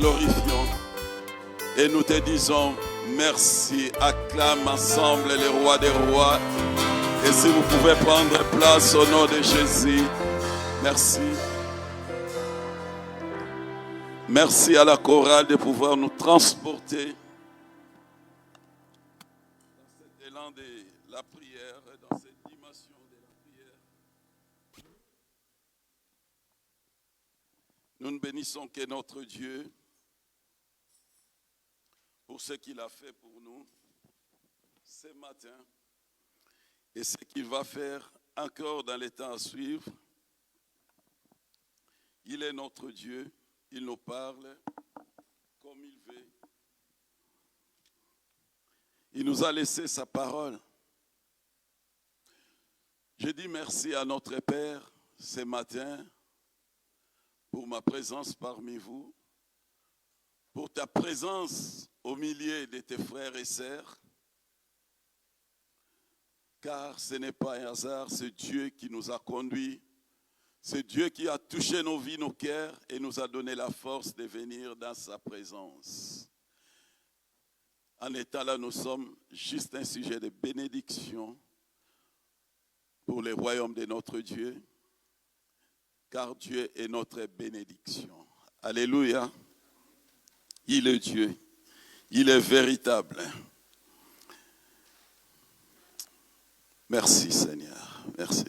glorifions et nous te disons merci. Acclame ensemble les rois des rois. Et si vous pouvez prendre place au nom de Jésus, merci. Merci à la chorale de pouvoir nous transporter dans cet élan de la prière, dans cette dimension de la prière. Nous ne bénissons que notre Dieu pour ce qu'il a fait pour nous ce matin et ce qu'il va faire encore dans les temps à suivre. Il est notre Dieu. Il nous parle comme il veut. Il nous a laissé sa parole. Je dis merci à notre Père ce matin pour ma présence parmi vous, pour ta présence au milieu de tes frères et sœurs, car ce n'est pas un hasard, c'est Dieu qui nous a conduits. C'est Dieu qui a touché nos vies, nos cœurs et nous a donné la force de venir dans sa présence. En étant là, nous sommes juste un sujet de bénédiction pour le royaume de notre Dieu, car Dieu est notre bénédiction. Alléluia. Il est Dieu. Il est véritable. Merci Seigneur. Merci.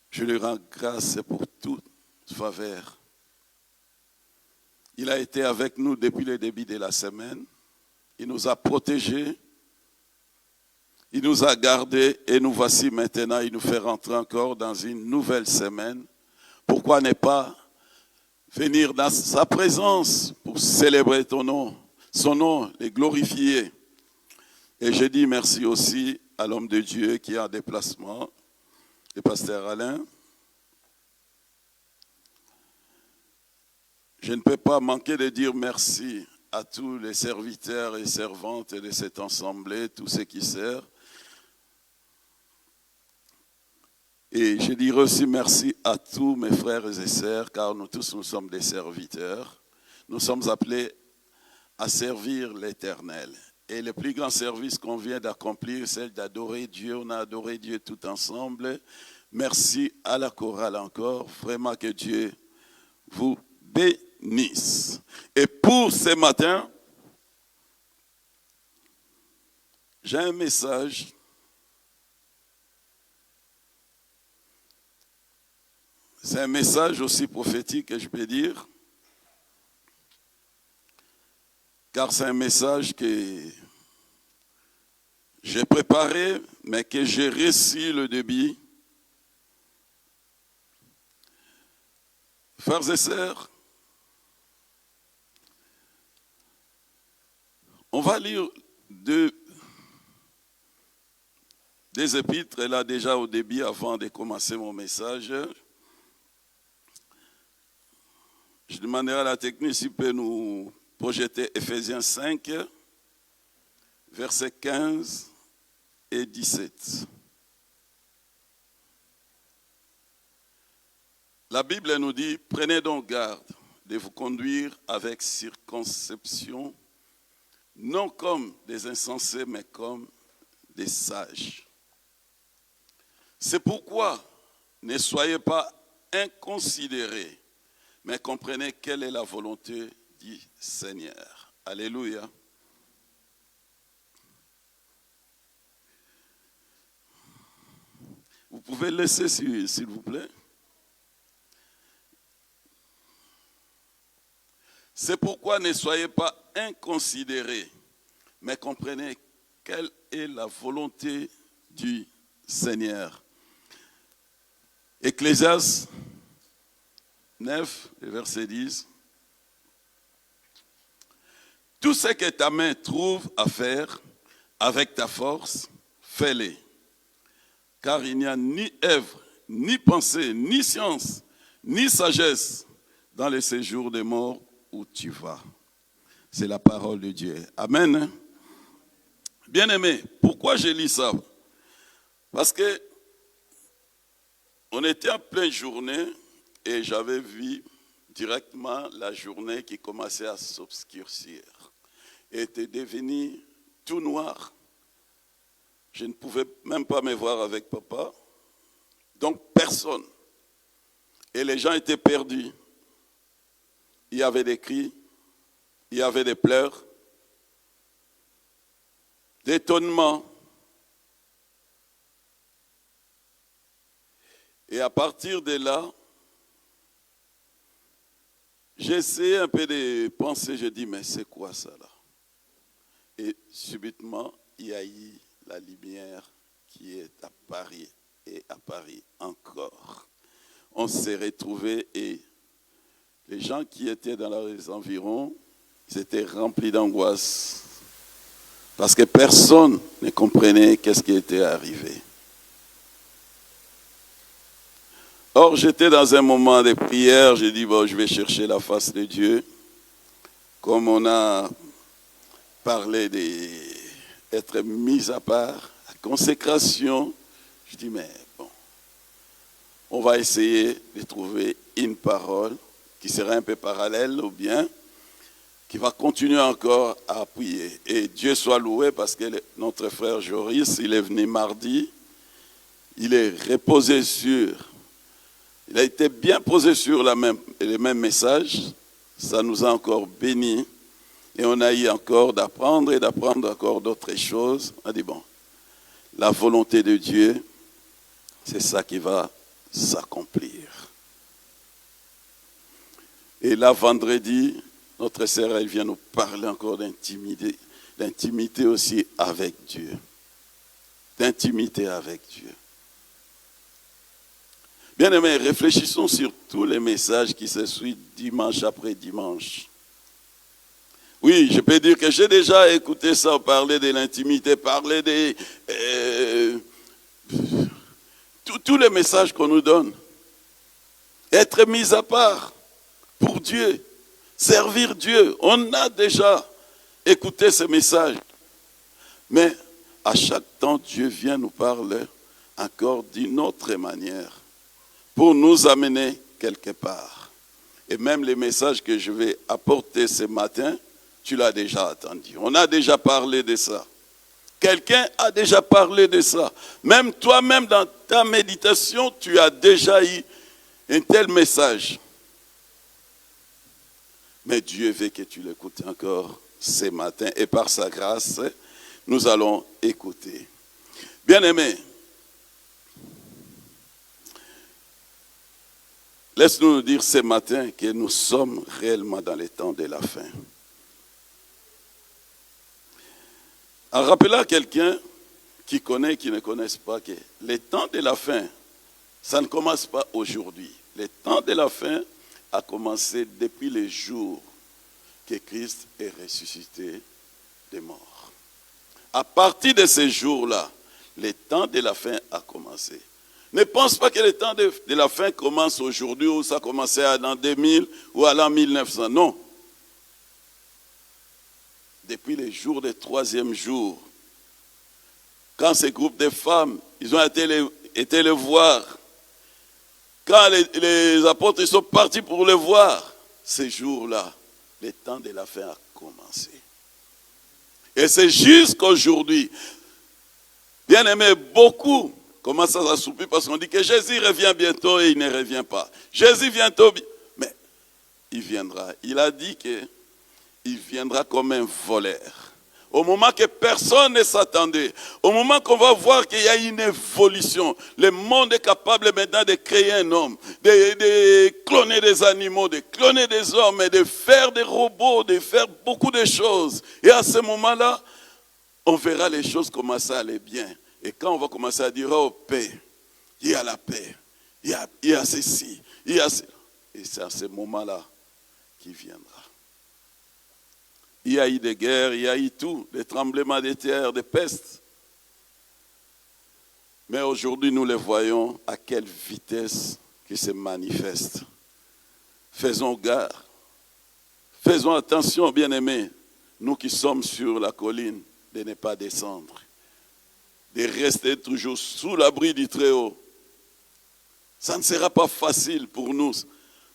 Je lui rends grâce pour toute faveur. Il a été avec nous depuis le début de la semaine. Il nous a protégés. Il nous a gardés. Et nous voici maintenant. Il nous fait rentrer encore dans une nouvelle semaine. Pourquoi ne pas venir dans sa présence pour célébrer ton nom, son nom, les glorifier. Et je dis merci aussi à l'homme de Dieu qui est en déplacement. Le pasteur Alain. Je ne peux pas manquer de dire merci à tous les serviteurs et servantes de cette assemblée, tous ceux qui servent. Et je dirais aussi merci à tous mes frères et sœurs, car nous tous nous sommes des serviteurs. Nous sommes appelés à servir l'Éternel. Et le plus grand service qu'on vient d'accomplir, c'est d'adorer Dieu. On a adoré Dieu tout ensemble. Merci à la chorale encore. Vraiment que Dieu vous bénisse. Et pour ce matin, j'ai un message. C'est un message aussi prophétique, que je peux dire. Car c'est un message que j'ai préparé, mais que j'ai reçu le début. Frères et sœurs, on va lire des épîtres, là déjà au début, avant de commencer mon message. Je demanderai à la technique s'il peut nous projeter Ephésiens 5, versets 15 et 17. La Bible nous dit, prenez donc garde de vous conduire avec circonspection, non comme des insensés, mais comme des sages. C'est pourquoi ne soyez pas inconsidérés, mais comprenez quelle est la volonté du Seigneur. Alléluia. Vous pouvez laisser s'il vous plaît. C'est pourquoi ne soyez pas inconsidérés, mais comprenez quelle est la volonté du Seigneur. Ecclésiaste 9, verset 10. Tout ce que ta main trouve à faire avec ta force, fais-le. Car il n'y a ni œuvre, ni pensée, ni science, ni sagesse dans le séjour des morts où tu vas. C'est la parole de Dieu. Amen. Bien-aimés, pourquoi je lis ça? Parce que on était en pleine journée et j'avais vu directement la journée qui commençait à s'obscurcir et était devenue tout noir. Je ne pouvais même pas me voir avec papa. Donc personne. Et les gens étaient perdus. Il y avait des cris, il y avait des pleurs, d'étonnement. Et à partir de là, j'ai essayé un peu de penser, je dis, mais c'est quoi ça là? Et subitement, il y a eu la lumière qui est à Paris et à Paris encore. On s'est retrouvés et les gens qui étaient dans les environs, ils étaient remplis d'angoisse parce que personne ne comprenait qu'est-ce qui était arrivé. Or, j'étais dans un moment de prière, j'ai dit, bon, je vais chercher la face de Dieu. Comme on a parlé d'être mis à part, la consécration, je dis, mais bon, on va essayer de trouver une parole qui sera un peu parallèle ou bien qui va continuer encore à appuyer. Et Dieu soit loué parce que notre frère Joris, il est venu mardi, il est reposé il a été bien posé sur le même message, ça nous a encore bénis et on a eu encore d'apprendre et d'apprendre encore d'autres choses. On a dit bon, la volonté de Dieu, c'est ça qui va s'accomplir. Et là, vendredi, notre sœur, elle vient nous parler encore d'intimité aussi avec Dieu. D'intimité avec Dieu. Bien aimés, réfléchissons sur tous les messages qui se suivent dimanche après dimanche. Oui, je peux dire que j'ai déjà écouté ça, parler de l'intimité, parler de tous les messages qu'on nous donne. Être mis à part pour Dieu, servir Dieu. On a déjà écouté ces messages. Mais à chaque temps, Dieu vient nous parler encore d'une autre manière pour nous amener quelque part. Et même les messages que je vais apporter ce matin, tu l'as déjà entendu. On a déjà parlé de ça. Quelqu'un a déjà parlé de ça. Même toi-même, dans ta méditation, tu as déjà eu un tel message. Mais Dieu veut que tu l'écoutes encore ce matin. Et par sa grâce, nous allons écouter. Bien-aimés, laisse-nous nous dire ce matin que nous sommes réellement dans les temps de la fin. En rappelant à quelqu'un qui connaît et qui ne connaisse pas que les temps de la fin, ça ne commence pas aujourd'hui. Les temps de la fin a commencé depuis les jours que Christ est ressuscité des morts. À partir de ces jours-là, les temps de la fin a commencé. Ne pense pas que le temps de la fin commence aujourd'hui ou ça a commencé en l'an 2000 ou à l'an 1900. Non. Depuis les jours des troisième jour, quand ces groupes de femmes, ils ont été les voir, quand les apôtres sont partis pour le voir, ces jours-là, le temps de la fin a commencé. Et c'est jusqu'aujourd'hui. Bien aimé, beaucoup commencent à s'assoupir parce qu'on dit que Jésus revient bientôt et il ne revient pas. Jésus vient tôt, mais il viendra. Il a dit qu'il viendra comme un voleur. Au moment que personne ne s'attendait, au moment qu'on va voir qu'il y a une évolution, le monde est capable maintenant de créer un homme, de cloner des animaux, de cloner des hommes, et de faire des robots, de faire beaucoup de choses. Et à ce moment-là, on verra les choses commencer à aller bien. Et quand on va commencer à dire, oh paix, il y a la paix, il y a ceci, il y a cela. Et c'est à ce moment-là qu'il viendra. Il y a eu des guerres, il y a eu tout, des tremblements de terre, des pestes. Mais aujourd'hui, nous les voyons à quelle vitesse qu'ils se manifestent. Faisons gare. Faisons attention, bien-aimés, nous qui sommes sur la colline, de ne pas descendre. De rester toujours sous l'abri du Très-Haut. Ça ne sera pas facile pour nous.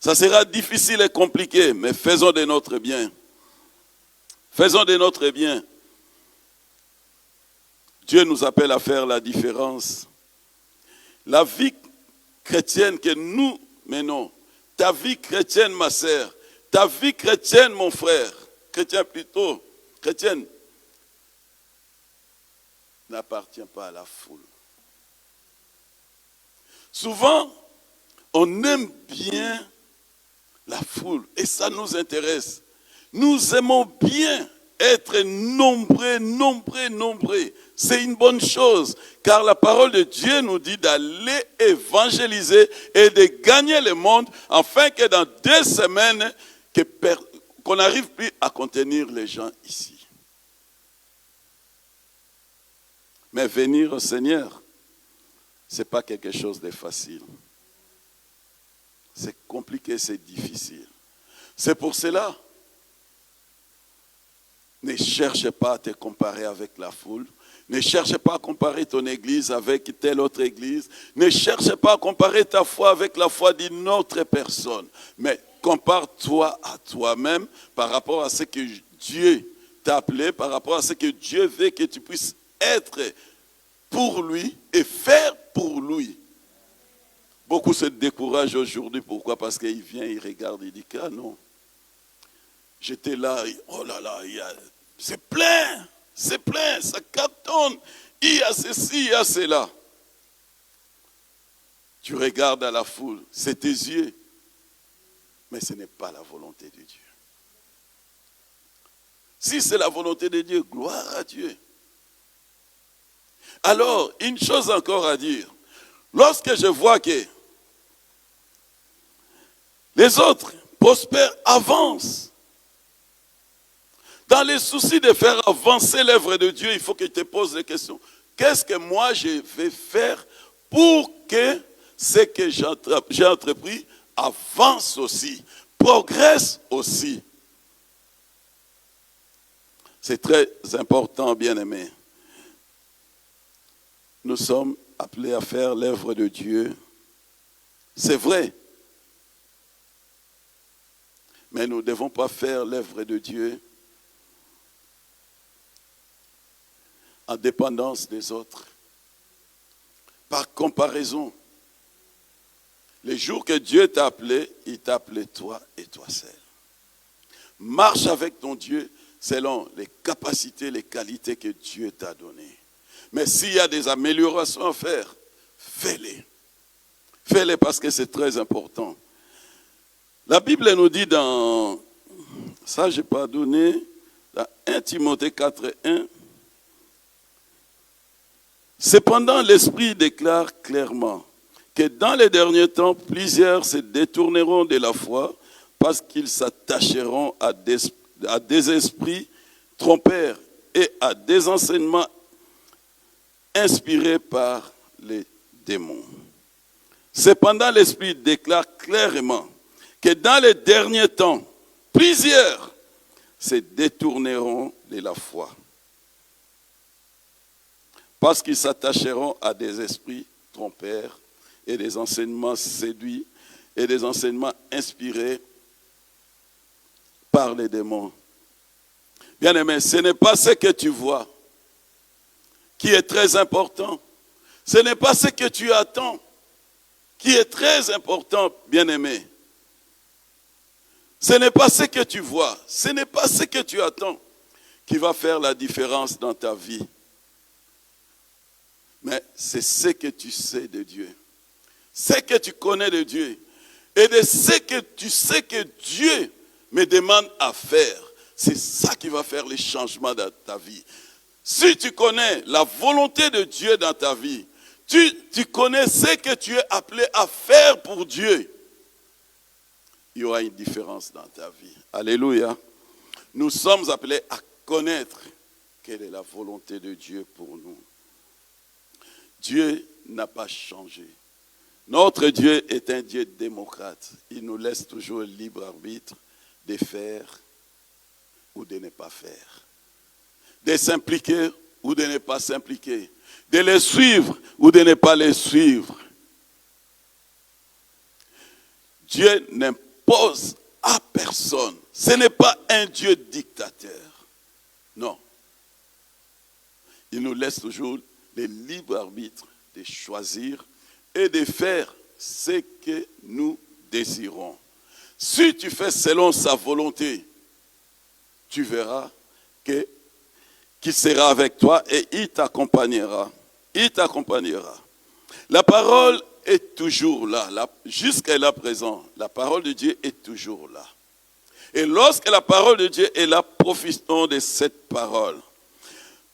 Ça sera difficile et compliqué, mais faisons de notre bien. Faisons de notre bien. Dieu nous appelle à faire la différence. La vie chrétienne que nous menons, ta vie chrétienne, ma sœur, ta vie chrétienne, mon frère, chrétien plutôt, chrétienne, n'appartient pas à la foule. Souvent, on aime bien la foule et ça nous intéresse. Nous aimons bien être nombreux. C'est une bonne chose, car la parole de Dieu nous dit d'aller évangéliser et de gagner le monde, afin que dans 2 semaines, qu'on n'arrive plus à contenir les gens ici. Mais venir au Seigneur, ce n'est pas quelque chose de facile. C'est compliqué, c'est difficile. C'est pour cela, ne cherche pas à te comparer avec la foule. Ne cherche pas à comparer ton église avec telle autre église. Ne cherche pas à comparer ta foi avec la foi d'une autre personne. Mais compare-toi à toi-même par rapport à ce que Dieu t'a appelé, par rapport à ce que Dieu veut que tu puisses être pour lui et faire pour lui. Beaucoup se découragent aujourd'hui. Pourquoi? Parce qu'il vient, il regarde, il dit que ah non. J'étais là, oh là là, c'est plein, ça cartonne. Il y a ceci, il y a cela. Tu regardes à la foule, c'est tes yeux. Mais ce n'est pas la volonté de Dieu. Si c'est la volonté de Dieu, gloire à Dieu. Alors, une chose encore à dire. Lorsque je vois que les autres prospèrent, avancent, dans les soucis de faire avancer l'œuvre de Dieu, il faut que tu te poses des questions. Qu'est-ce que moi je vais faire pour que ce que j'ai entrepris avance aussi, progresse aussi? C'est très important, bien-aimés. Nous sommes appelés à faire l'œuvre de Dieu. C'est vrai. Mais nous ne devons pas faire l'œuvre de Dieu en dépendance des autres. Par comparaison, les jours que Dieu t'a appelé, il t'a appelé toi et toi seul. Marche avec ton Dieu selon les capacités, les qualités que Dieu t'a données. Mais s'il y a des améliorations à faire, fais-les. Fais-les parce que c'est très important. La Bible nous dit dans, ça je n'ai pas donné, dans 1 Timothée 4:1, cependant, l'Esprit déclare clairement que dans les derniers temps, plusieurs se détourneront de la foi parce qu'ils s'attacheront à des esprits trompeurs et à des enseignements inspirés par les démons. Cependant, l'Esprit déclare clairement que dans les derniers temps, plusieurs se détourneront de la foi parce qu'ils s'attacheront à des esprits trompeurs et des enseignements séduits et des enseignements inspirés par les démons. Bien-aimé, ce n'est pas ce que tu vois qui est très important. Ce n'est pas ce que tu attends qui est très important, bien-aimé. Ce n'est pas ce que tu vois, ce n'est pas ce que tu attends qui va faire la différence dans ta vie. Mais c'est ce que tu sais de Dieu, ce que tu connais de Dieu et de ce que tu sais que Dieu me demande à faire. C'est ça qui va faire les changements dans ta vie. Si tu connais la volonté de Dieu dans ta vie, tu connais ce que tu es appelé à faire pour Dieu, il y aura une différence dans ta vie. Alléluia. Nous sommes appelés à connaître quelle est la volonté de Dieu pour nous. Dieu n'a pas changé. Notre Dieu est un Dieu démocrate. Il nous laisse toujours libre arbitre de faire ou de ne pas faire. De s'impliquer ou de ne pas s'impliquer. De les suivre ou de ne pas les suivre. Dieu n'aime s'impose à personne. Ce n'est pas un Dieu dictateur. Non. Il nous laisse toujours le libre arbitre de choisir et de faire ce que nous désirons. Si tu fais selon sa volonté, tu verras qu'il sera avec toi et il t'accompagnera. Il t'accompagnera. La parole est toujours là. Jusqu'à là présent, la parole de Dieu est toujours là. Et lorsque la parole de Dieu est là, profitons de cette parole.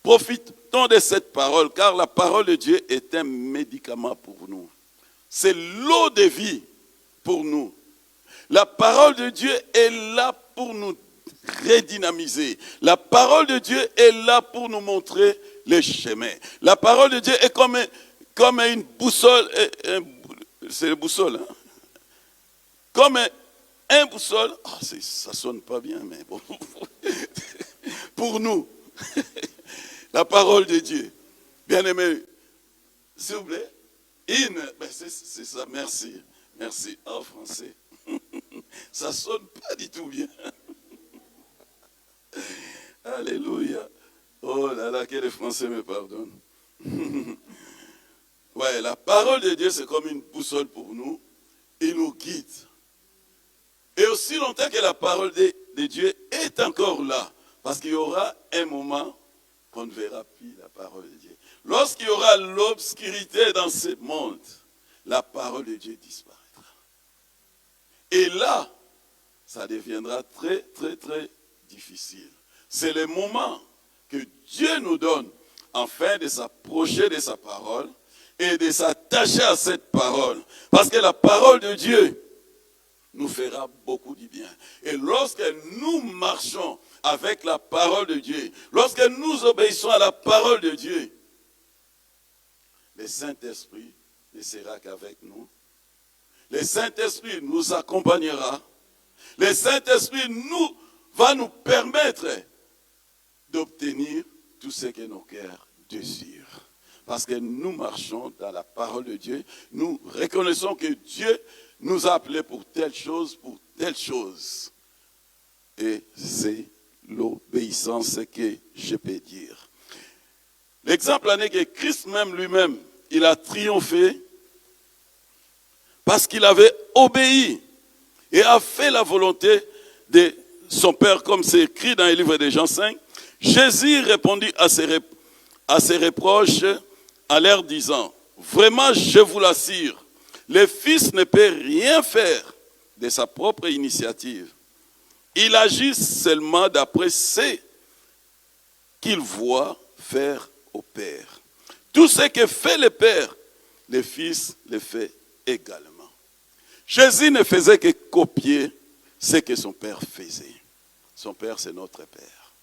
Profitons de cette parole, car la parole de Dieu est un médicament pour nous. C'est l'eau de vie pour nous. La parole de Dieu est là pour nous redynamiser. La parole de Dieu est là pour nous montrer les chemins. La parole de Dieu est comme une boussole. C'est une boussole. Hein? Comme un boussole. Oh, ça ne sonne pas bien, mais bon. Pour nous. La parole de Dieu. Bien-aimé, s'il vous plaît. C'est ça, merci. Merci. En français. Ça ne sonne pas du tout bien. Alléluia. Oh là là, que les Français me pardonnent. Ouais, la parole de Dieu, c'est comme une boussole pour nous. Il nous guide. Et aussi longtemps que la parole de Dieu est encore là, parce qu'il y aura un moment qu'on ne verra plus la parole de Dieu. Lorsqu'il y aura l'obscurité dans ce monde, la parole de Dieu disparaîtra. Et là, ça deviendra très, très, très difficile. C'est le moment que Dieu nous donne, afin de s'approcher de sa parole et de s'attacher à cette parole. Parce que la parole de Dieu nous fera beaucoup du bien. Et lorsque nous marchons avec la parole de Dieu, lorsque nous obéissons à la parole de Dieu, le Saint-Esprit ne sera qu'avec nous. Le Saint-Esprit nous accompagnera. Le Saint-Esprit va nous permettre d'obtenir tout ce que nos cœurs désirent. Parce que nous marchons dans la parole de Dieu. Nous reconnaissons que Dieu nous a appelés pour telle chose, Et c'est l'obéissance que je peux dire. L'exemple en est que Christ même lui-même, il a triomphé parce qu'il avait obéi et a fait la volonté de son Père, comme c'est écrit dans le livre de Jean 5. Jésus répondit à ses reproches en leur disant, « Vraiment, je vous l'assure, le Fils ne peut rien faire de sa propre initiative. Il agit seulement d'après ce qu'il voit faire au Père. Tout ce que fait le Père, le Fils le fait également. » Jésus ne faisait que copier ce que son Père faisait. Son Père, c'est notre Père.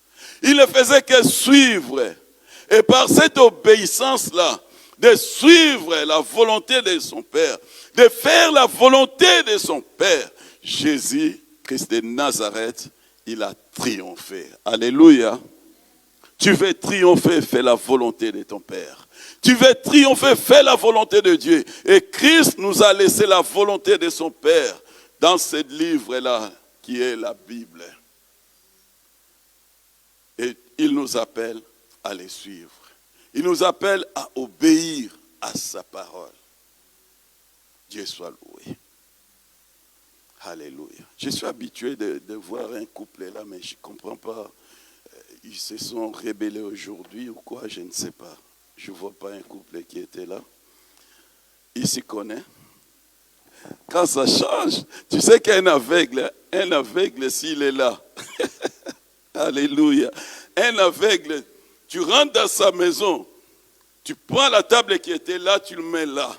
Il ne faisait que suivre. Et par cette obéissance-là, de suivre la volonté de son Père, de faire la volonté de son Père, Jésus, Christ de Nazareth, il a triomphé. Alléluia. Tu veux triompher, fais la volonté de ton Père. Tu veux triompher, fais la volonté de Dieu. Et Christ nous a laissé la volonté de son Père dans ce livre-là qui est la Bible. Et il nous appelle à les suivre. Il nous appelle à obéir à sa parole. Dieu soit loué. Alléluia. Je suis habitué de voir un couple là, mais je ne comprends pas. Ils se sont rébellés aujourd'hui ou quoi, je ne sais pas. Je ne vois pas un couple qui était là. Il s'y connaît. Quand ça change, tu sais qu'un aveugle, s'il est là. Alléluia. Un aveugle, tu rentres dans sa maison, tu prends la table qui était là, tu le mets là.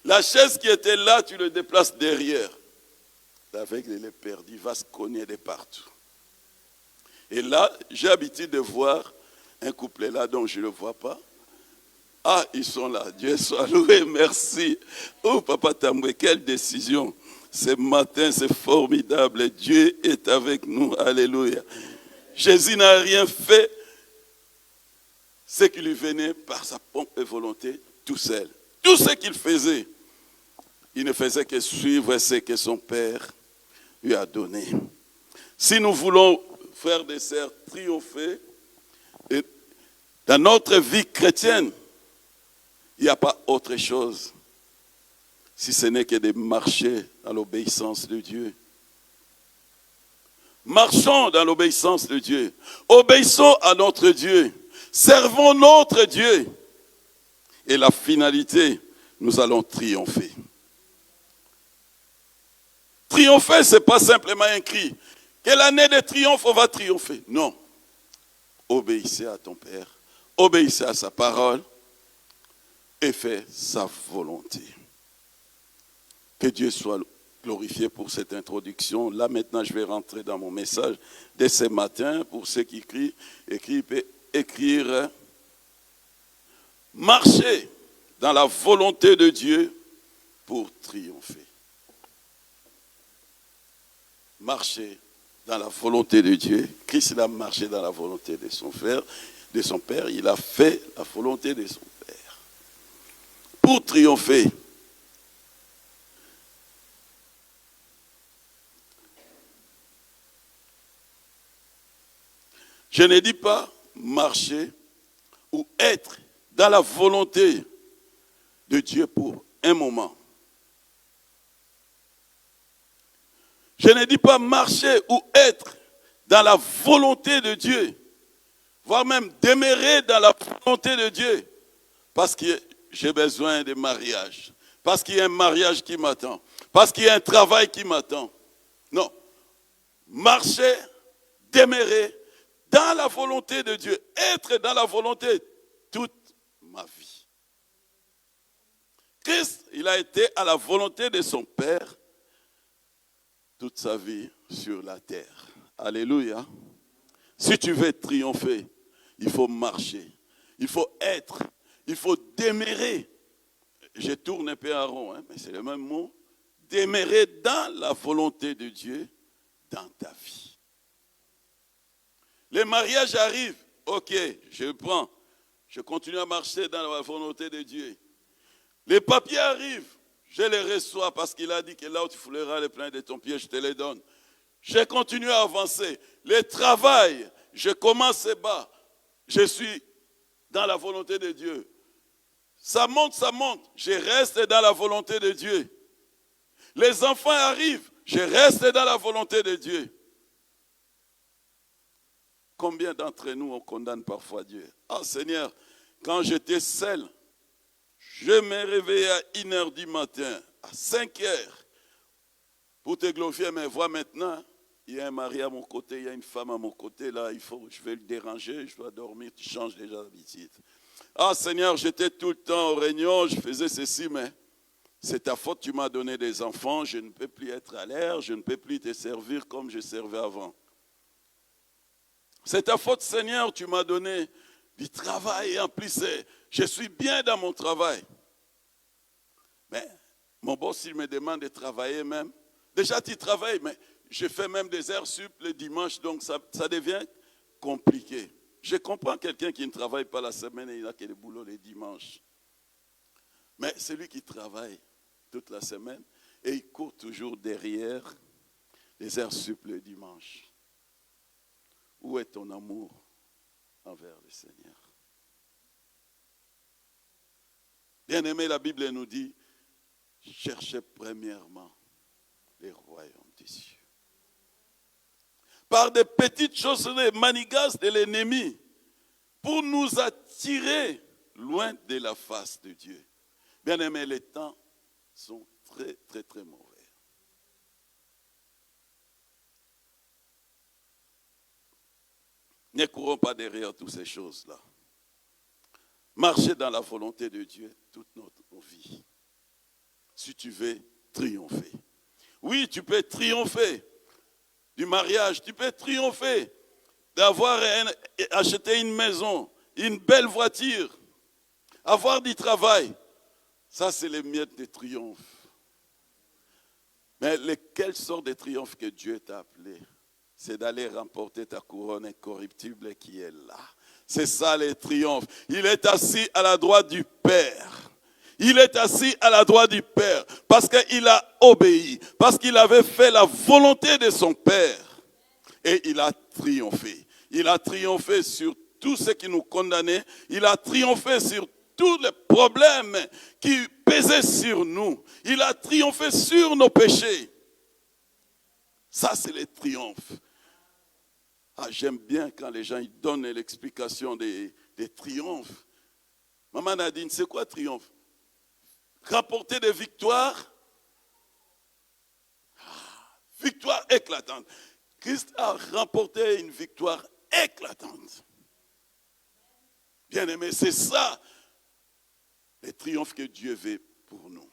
La chaise qui était là, tu le déplaces derrière. L'aveugle, il est perdu, il va se cogner de partout. Et là, j'ai l'habitude de voir un couple là dont je ne le vois pas. Ah, ils sont là. Dieu soit loué, merci. Oh, Papa Tamboué, quelle décision. Ce matin, c'est formidable. Dieu est avec nous. Alléluia. Jésus n'a rien fait. Ce qui lui venait par sa propre volonté, tout seul. Tout ce qu'il faisait, il ne faisait que suivre ce que son Père lui a donné. Si nous voulons, frères et sœurs, triompher dans notre vie chrétienne, il n'y a pas autre chose si ce n'est que de marcher dans l'obéissance de Dieu. Marchons dans l'obéissance de Dieu. Obéissons à notre Dieu. Servons notre Dieu. Et la finalité, nous allons triompher. Triompher, ce n'est pas simplement un cri. Quelle année de triomphe on va triompher? Non. Obéissez à ton Père. Obéissez à sa parole. Et fais sa volonté. Que Dieu soit glorifié pour cette introduction. Là, maintenant, je vais rentrer dans mon message dès ce matin. Pour ceux qui écrire. Marcher dans la volonté de Dieu pour triompher. Marcher dans la volonté de Dieu. Christ il a marché dans la volonté de son Père. Il a fait la volonté de son Père. Pour triompher. Je ne dis pas marcher ou être dans la volonté de Dieu pour un moment. Je ne dis pas marcher ou être dans la volonté de Dieu, voire même demeurer dans la volonté de Dieu, parce que j'ai besoin de mariage, parce qu'il y a un mariage qui m'attend, parce qu'il y a un travail qui m'attend. Non. Marcher, demeurer dans la volonté de Dieu, être dans la volonté toute ma vie. Christ, il a été à la volonté de son Père toute sa vie sur la terre. Alléluia. Si tu veux triompher, il faut marcher, il faut être, il faut demeurer. Je tourne un peu en rond, mais c'est le même mot. Demeurer dans la volonté de Dieu dans ta vie. Les mariages arrivent, ok, je prends, je continue à marcher dans la volonté de Dieu. Les papiers arrivent, je les reçois parce qu'il a dit que là où tu fouleras les pleins de ton pied, je te les donne. Je continue à avancer. Le travail, je commence bas. Je suis dans la volonté de Dieu. Ça monte, je reste dans la volonté de Dieu. Les enfants arrivent, je reste dans la volonté de Dieu. Combien d'entre nous on condamne parfois Dieu? Ah Seigneur, quand j'étais seul, je me réveillais à 1h du matin, à 5h, pour te glorifier. Mais vois maintenant, il y a un mari à mon côté, il y a une femme à mon côté, là, je vais le déranger, je dois dormir, tu changes déjà d'habitude. Ah Seigneur, j'étais tout le temps au réunion, je faisais ceci, mais c'est ta faute, tu m'as donné des enfants, je ne peux plus être à l'air, je ne peux plus te servir comme je servais avant. C'est ta faute, Seigneur, tu m'as donné du travail et en plus, je suis bien dans mon travail. Mais mon boss, il me demande de travailler même. Déjà, tu travailles, mais je fais même des heures sup le dimanche, donc ça devient compliqué. Je comprends quelqu'un qui ne travaille pas la semaine et il n'a que le boulot les dimanches. Mais celui qui travaille toute la semaine et il court toujours derrière les heures sup le dimanche. Où est ton amour envers le Seigneur? Bien-aimé, la Bible nous dit, cherchez premièrement les royaumes des cieux. Par des petites choses, des manigances de l'ennemi, pour nous attirer loin de la face de Dieu. Bien-aimé, les temps sont très, très, très mauvais. Ne courons pas derrière toutes ces choses-là. Marchez dans la volonté de Dieu toute notre vie. Si tu veux triompher. Oui, tu peux triompher du mariage. Tu peux triompher d'avoir acheté une maison, une belle voiture, avoir du travail. Ça, c'est les miettes de triomphe. Mais quelle sorte de triomphe que Dieu t'a appelé? C'est d'aller remporter ta couronne incorruptible qui est là. C'est ça le triomphe. Il est assis à la droite du Père. Il est assis à la droite du Père parce qu'il a obéi, parce qu'il avait fait la volonté de son Père. Et il a triomphé. Il a triomphé sur tout ce qui nous condamnait. Il a triomphé sur tous les problèmes qui pesaient sur nous. Il a triomphé sur nos péchés. Ça, c'est le triomphe. Ah, j'aime bien quand les gens ils donnent l'explication des triomphes. Maman Nadine, c'est quoi triomphe? Rapporter des victoires. Victoire éclatante. Christ a remporté une victoire éclatante. Bien aimé, c'est ça le triomphe que Dieu veut pour nous.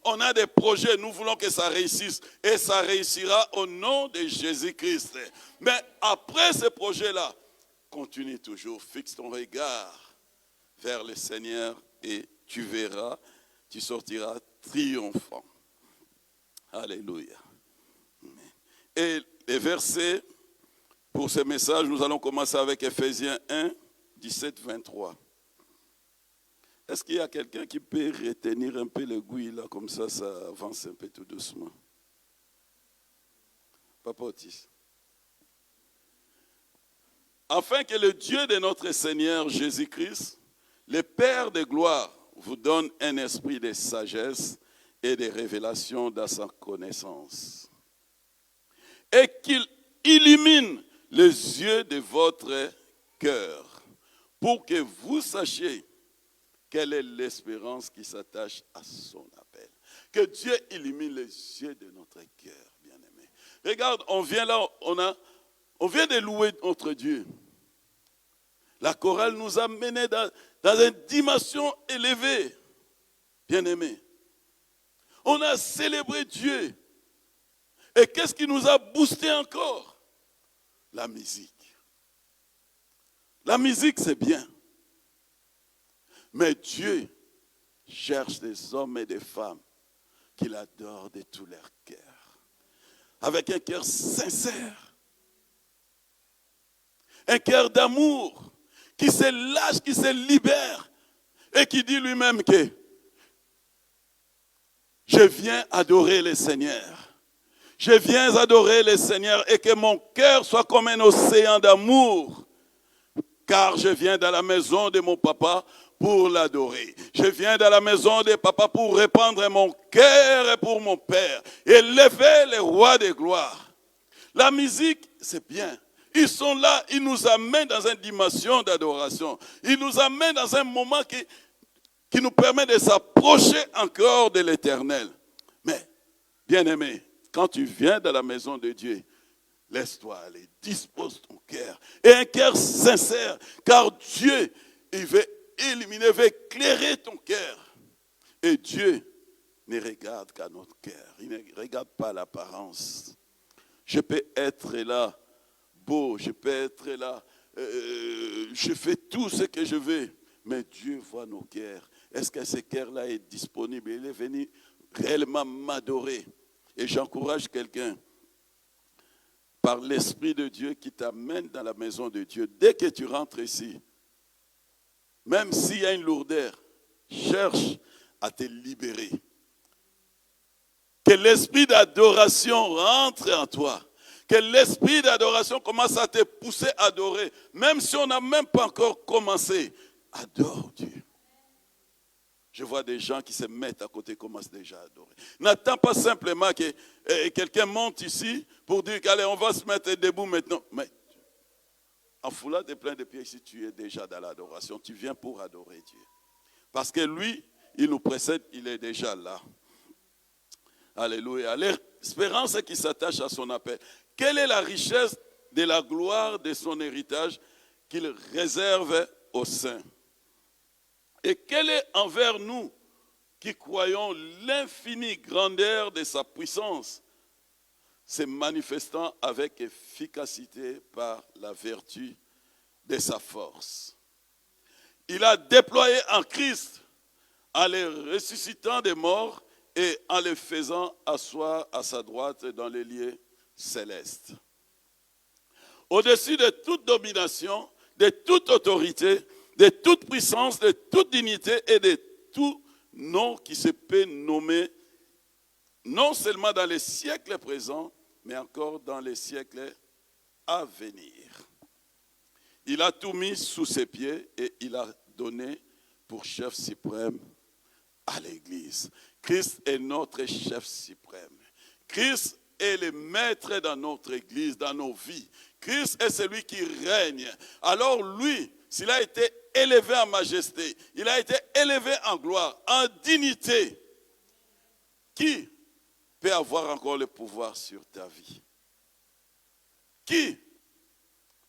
On a des projets, nous voulons que ça réussisse et ça réussira au nom de Jésus-Christ. Mais après ce projet-là, continue toujours, fixe ton regard vers le Seigneur et tu verras, tu sortiras triomphant. Alléluia. Et les versets pour ce message, nous allons commencer avec Ephésiens 1, 17, 23. Est-ce qu'il y a quelqu'un qui peut retenir un peu l'aiguille là, comme ça avance un peu tout doucement? Papa Otis. Afin que le Dieu de notre Seigneur Jésus-Christ, le Père de gloire, vous donne un esprit de sagesse et de révélation dans sa connaissance. Et qu'il illumine les yeux de votre cœur, pour que vous sachiez quelle est l'espérance qui s'attache à son appel. Que Dieu illumine les yeux de notre cœur, bien-aimé. Regarde, on vient là, on vient de louer notre Dieu. La chorale nous a menés dans une dimension élevée, bien-aimé. On a célébré Dieu. Et qu'est-ce qui nous a boosté encore? La musique. La musique, c'est bien. Mais Dieu cherche des hommes et des femmes qui l'adorent de tout leur cœur. Avec un cœur sincère. Un cœur d'amour. Qui se lâche, qui se libère. Et qui dit lui-même que je viens adorer le Seigneur. Je viens adorer le Seigneur et que mon cœur soit comme un océan d'amour. Car je viens dans la maison de mon papa pour l'adorer. Je viens dans la maison de papa pour répandre mon cœur pour mon Père. Et lever les rois de gloire. La musique, c'est bien. Ils sont là, ils nous amènent dans une dimension d'adoration. Ils nous amènent dans un moment qui nous permet de s'approcher encore de l'Éternel. Mais, bien-aimé, quand tu viens dans la maison de Dieu, laisse-toi aller, dispose ton cœur. Et un cœur sincère, car Dieu, il veut éliminer, veut éclairer ton cœur. Et Dieu ne regarde qu'à notre cœur. Il ne regarde pas l'apparence. Je peux être là, beau, je peux être là, je fais tout ce que je veux. Mais Dieu voit nos cœurs. Est-ce que ce cœur-là est disponible? Il est venu réellement m'adorer. Et j'encourage quelqu'un, par l'Esprit de Dieu qui t'amène dans la maison de Dieu. Dès que tu rentres ici, même s'il y a une lourdeur, cherche à te libérer. Que l'esprit d'adoration rentre en toi. Que l'esprit d'adoration commence à te pousser à adorer. Même si on n'a même pas encore commencé, adore Dieu. Je vois des gens qui se mettent à côté, commencent déjà à adorer. N'attends pas simplement que quelqu'un monte ici pour dire qu'allez, on va se mettre debout maintenant. Mais en foulade et plein de pieds, si tu es déjà dans l'adoration, tu viens pour adorer Dieu. Parce que lui, il nous précède, il est déjà là. Alléluia. L'espérance qui s'attache à son appel. Quelle est la richesse de la gloire de son héritage qu'il réserve aux saints? Et quelle est envers nous qui croyons l'infinie grandeur de sa puissance, se manifestant avec efficacité par la vertu de sa force. Il a déployé en Christ en les ressuscitant des morts et en les faisant asseoir à sa droite dans les lieux célestes. Au-dessus de toute domination, de toute autorité, de toute puissance, de toute dignité et de tout nom qui se peut nommer non seulement dans les siècles présents, mais encore dans les siècles à venir. Il a tout mis sous ses pieds et il a donné pour chef suprême à l'Église. Christ est notre chef suprême. Christ est le maître dans notre Église, dans nos vies. Christ est celui qui règne. Alors lui, s'il a été élevé en majesté, il a été élevé en gloire, en dignité, qui peut avoir encore le pouvoir sur ta vie? Qui?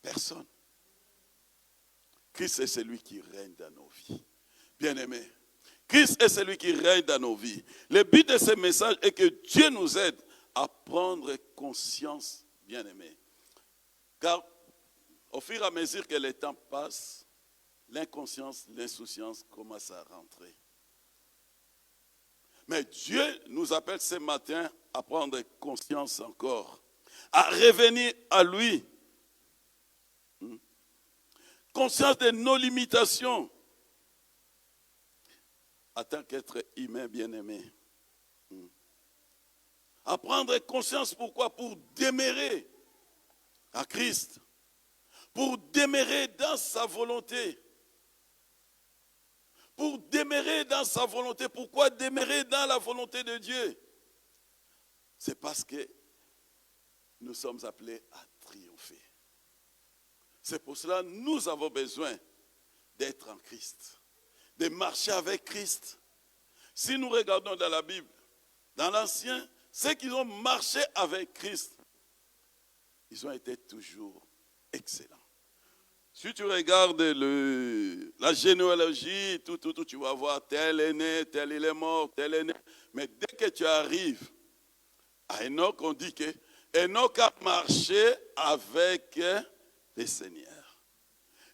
Personne. Christ est celui qui règne dans nos vies. Bien-aimés, Christ est celui qui règne dans nos vies. Le but de ce message est que Dieu nous aide à prendre conscience, bien-aimés. Car au fur et à mesure que le temps passe, l'inconscience, l'insouciance commencent à rentrer. Mais Dieu nous appelle ce matin à prendre conscience encore, à revenir à lui. Conscience de nos limitations en tant qu'être humain bien-aimé. À prendre conscience, pourquoi? Pour demeurer à Christ, pour demeurer dans sa volonté. Pour demeurer dans sa volonté. Pourquoi demeurer dans la volonté de Dieu? C'est parce que nous sommes appelés à triompher. C'est pour cela que nous avons besoin d'être en Christ, de marcher avec Christ. Si nous regardons dans la Bible, dans l'Ancien, ceux qui ont marché avec Christ, ils ont été toujours excellents. Si tu regardes la généalogie, tout, tu vas voir tel est né, tel il est mort, tel est né. Mais dès que tu arrives à Enoch, on dit que Enoch a marché avec le Seigneur.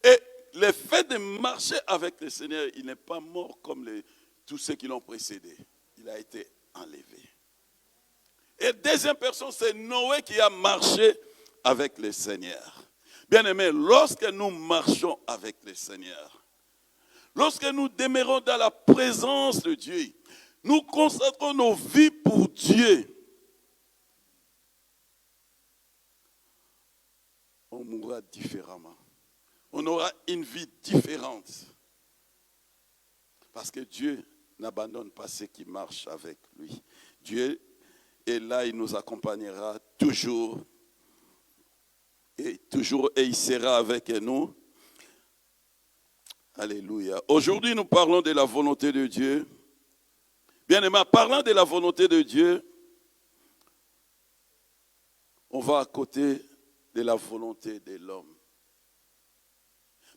Et le fait de marcher avec le Seigneur, il n'est pas mort comme tous ceux qui l'ont précédé. Il a été enlevé. Et deuxième personne, c'est Noé qui a marché avec le Seigneur. Bien-aimés, lorsque nous marchons avec le Seigneur, lorsque nous demeurons dans la présence de Dieu, nous consacrons nos vies pour Dieu, on mourra différemment. On aura une vie différente. Parce que Dieu n'abandonne pas ceux qui marchent avec lui. Dieu est là, il nous accompagnera toujours. Et il sera avec nous. Alléluia. Aujourd'hui, nous parlons de la volonté de Dieu. Bien-aimés, en parlant de la volonté de Dieu, on va à côté de la volonté de l'homme.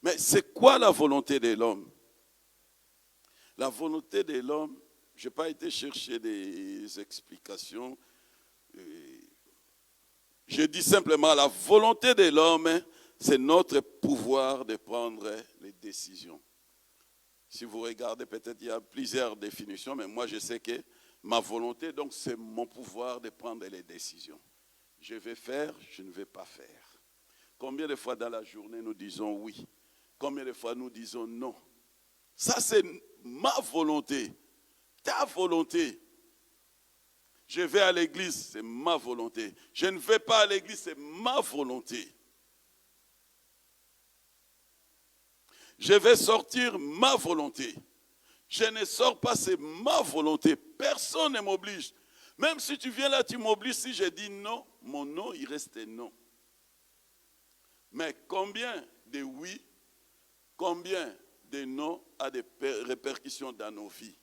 Mais c'est quoi la volonté de l'homme? La volonté de l'homme, je n'ai pas été chercher des explications. Je dis simplement, la volonté de l'homme, c'est notre pouvoir de prendre les décisions. Si vous regardez, peut-être il y a plusieurs définitions, mais moi je sais que ma volonté, donc c'est mon pouvoir de prendre les décisions. Je vais faire, je ne vais pas faire. Combien de fois dans la journée nous disons oui? Combien de fois nous disons non? Ça c'est ma volonté, ta volonté. Je vais à l'église, c'est ma volonté. Je ne vais pas à l'église, c'est ma volonté. Je vais sortir, ma volonté. Je ne sors pas, c'est ma volonté. Personne ne m'oblige. Même si tu viens là, tu m'obliges. Si je dis non, mon non, il reste non. Mais combien de oui, combien de non a des répercussions dans nos vies?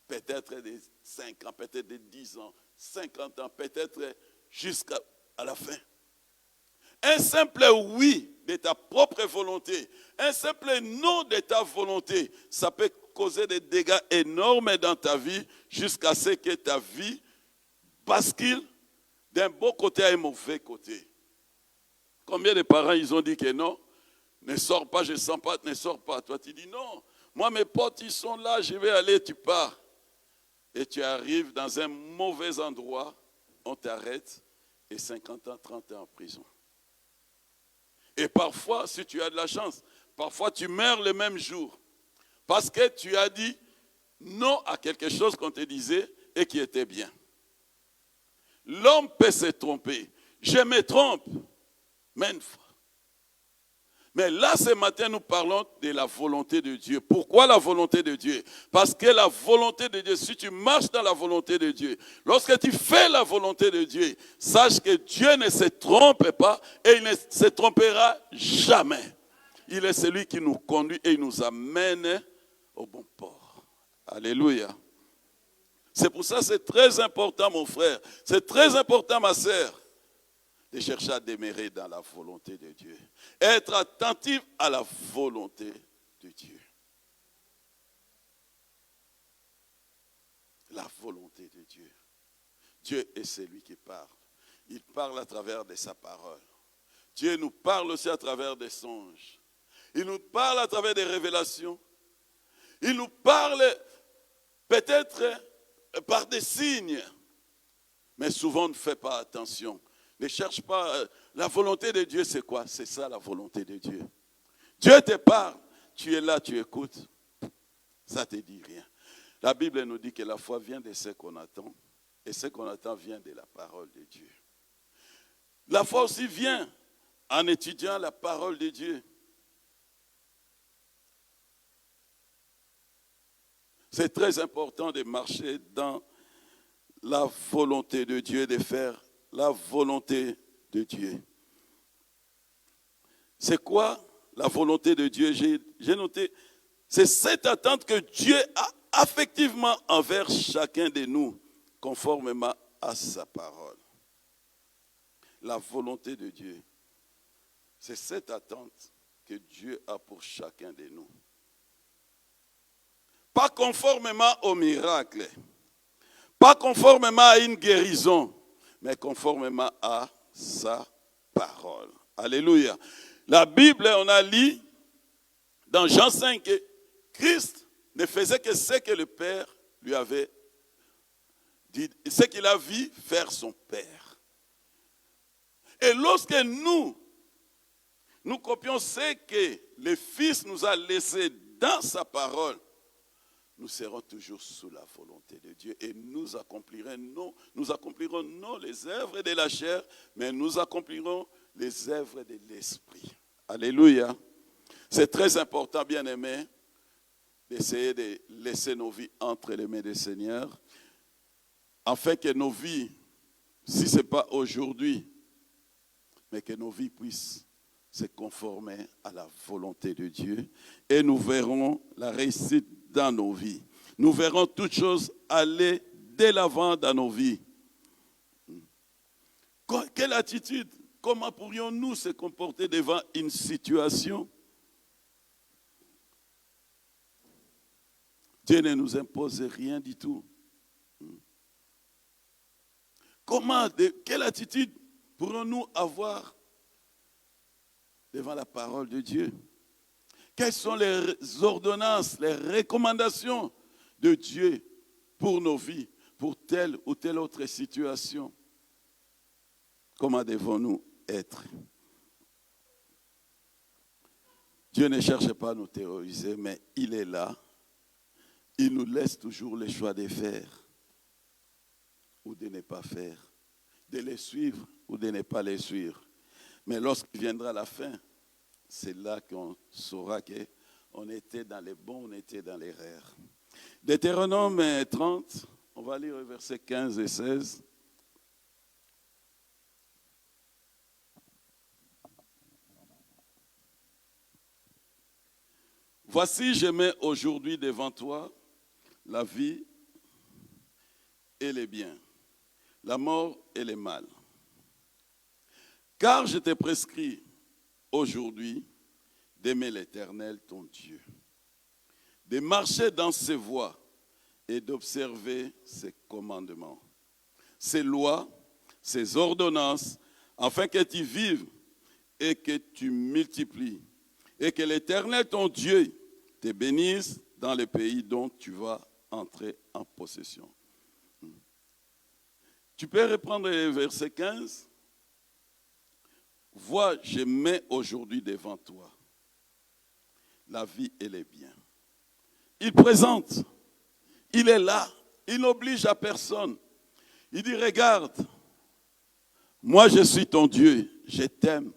Peut-être des 5 ans, peut-être des 10 ans, 50 ans, peut-être jusqu'à la fin. Un simple oui de ta propre volonté, un simple non de ta volonté, ça peut causer des dégâts énormes dans ta vie jusqu'à ce que ta vie bascule d'un bon côté à un mauvais côté. Combien de parents ils ont dit que non, ne sors pas, je ne sens pas, ne sors pas. Toi tu dis non, moi mes potes ils sont là, je vais aller, tu pars. Et tu arrives dans un mauvais endroit, on t'arrête et 50 ans, 30 ans en prison. Et parfois, si tu as de la chance, parfois tu meurs le même jour. Parce que tu as dit non à quelque chose qu'on te disait et qui était bien. L'homme peut se tromper. Je me trompe maintes fois. Mais là, ce matin, nous parlons de la volonté de Dieu. Pourquoi la volonté de Dieu? Parce que la volonté de Dieu, si tu marches dans la volonté de Dieu, lorsque tu fais la volonté de Dieu, sache que Dieu ne se trompe pas et il ne se trompera jamais. Il est celui qui nous conduit et il nous amène au bon port. Alléluia. C'est pour ça que c'est très important, mon frère. C'est très important, ma sœur, de chercher à demeurer dans la volonté de Dieu. Être attentif à la volonté de Dieu. La volonté de Dieu. Dieu est celui qui parle. Il parle à travers de sa parole. Dieu nous parle aussi à travers des songes. Il nous parle à travers des révélations. Il nous parle peut-être par des signes. Mais souvent on ne fait pas attention. Ne cherche pas. La volonté de Dieu, c'est quoi? C'est ça la volonté de Dieu. Dieu te parle. Tu es là, tu écoutes. Ça ne te dit rien. La Bible nous dit que la foi vient de ce qu'on attend. Et ce qu'on attend vient de la parole de Dieu. La foi aussi vient en étudiant la parole de Dieu. C'est très important de marcher dans la volonté de Dieu, de faire la volonté de Dieu. C'est quoi la volonté de Dieu? J'ai noté, c'est cette attente que Dieu a affectivement envers chacun de nous, conformément à sa parole. La volonté de Dieu, c'est cette attente que Dieu a pour chacun de nous. Pas conformément au miracle, pas conformément à une guérison, mais conformément à sa parole. Alléluia. La Bible, on a lu dans Jean 5 que Christ ne faisait que ce que le Père lui avait dit, ce qu'il a vu faire son Père. Et lorsque nous copions ce que le Fils nous a laissé dans sa parole, nous serons toujours sous la volonté de Dieu et nous accomplirons non les œuvres de la chair, mais nous accomplirons les œuvres de l'Esprit. Alléluia. C'est très important, bien-aimés, d'essayer de laisser nos vies entre les mains du Seigneur, afin que nos vies, si ce n'est pas aujourd'hui, mais que nos vies puissent se conformer à la volonté de Dieu et nous verrons la réussite dans nos vies. Nous verrons toutes choses aller de l'avant dans nos vies. Quelle attitude? Comment pourrions-nous se comporter devant une situation? Dieu ne nous impose rien du tout. Quelle attitude pourrions-nous avoir devant la parole de Dieu? Quelles sont les ordonnances, les recommandations de Dieu pour nos vies, pour telle ou telle autre situation? Comment devons-nous être? Dieu ne cherche pas à nous terroriser, mais il est là. Il nous laisse toujours le choix de faire ou de ne pas faire, de les suivre ou de ne pas les suivre. Mais lorsqu'il viendra la fin, c'est là qu'on saura qu'on était dans les bons, on était dans l'erreur. Deutéronome 30, on va lire les versets 15 et 16. Voici, je mets aujourd'hui devant toi la vie et les biens, la mort et les mal. Car je t'ai prescrit aujourd'hui d'aimer l'Éternel, ton Dieu, de marcher dans ses voies et d'observer ses commandements, ses lois, ses ordonnances, afin que tu vives et que tu multiplies, et que l'Éternel, ton Dieu, te bénisse dans le pays dont tu vas entrer en possession. Tu peux reprendre le verset 15. Vois, je mets aujourd'hui devant toi la vie et les biens. Il présente, il est là, il n'oblige à personne. Il dit, regarde, Moi, je suis ton Dieu, je t'aime.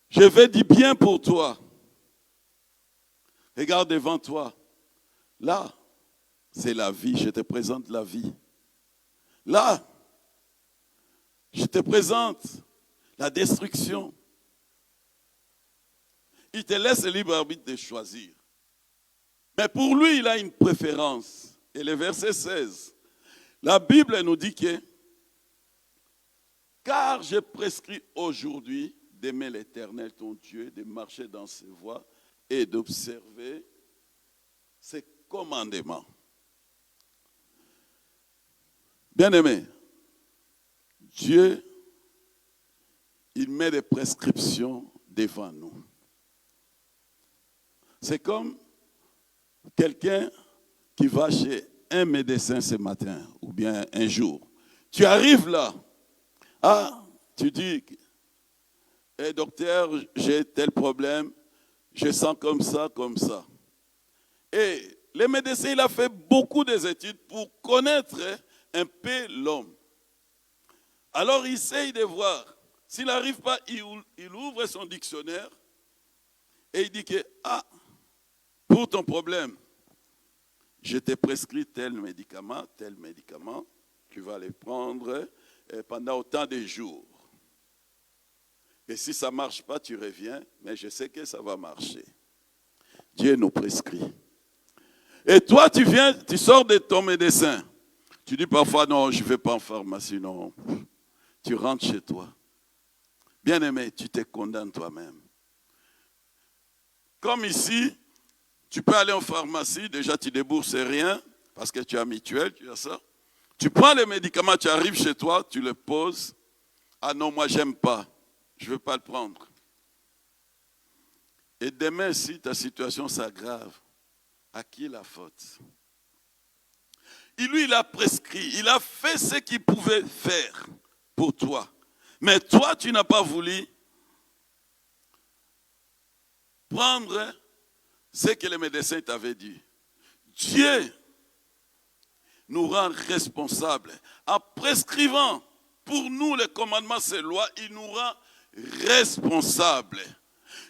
Je vais du bien pour toi. Regarde devant toi. Là, c'est la vie. Je te présente la vie. Là, je te présente la destruction. Il te laisse le libre arbitre de choisir. Mais pour lui, il a une préférence. Et le verset 16, la Bible nous dit que car je prescris aujourd'hui d'aimer l'Éternel ton Dieu, de marcher dans ses voies et d'observer ses commandements. Bien-aimé, Dieu, il met des prescriptions devant nous. C'est comme quelqu'un qui va chez un médecin ce matin ou bien un jour. Tu arrives là, tu dis, hey, docteur, j'ai tel problème, je sens comme ça, comme ça. Et le médecin, il a fait beaucoup d'études pour connaître un peu l'homme. Alors il essaye de voir. S'il n'arrive pas, il ouvre son dictionnaire et il dit que, pour ton problème, je t'ai prescrit tel médicament, tu vas le prendre pendant autant de jours. Et si ça ne marche pas, tu reviens, mais je sais que ça va marcher. Dieu nous prescrit. Et toi, tu viens, tu sors de ton médecin. Tu dis parfois, non, je ne vais pas en pharmacie, non. Tu rentres chez toi. Bien-aimé, tu te condamnes toi-même. Comme ici, tu peux aller en pharmacie, déjà tu ne débourses rien, parce que tu as mutuelle, tu as ça. Tu prends les médicaments, tu arrives chez toi, tu le poses. Ah non, moi j'aime pas, je ne veux pas le prendre. Et demain, si ta situation s'aggrave, à qui la faute? Lui, il a prescrit, il a fait ce qu'il pouvait faire pour toi. Mais toi, tu n'as pas voulu prendre ce que le médecin t'avait dit. Dieu nous rend responsables. En prescrivant pour nous les commandements, ces lois, il nous rend responsables.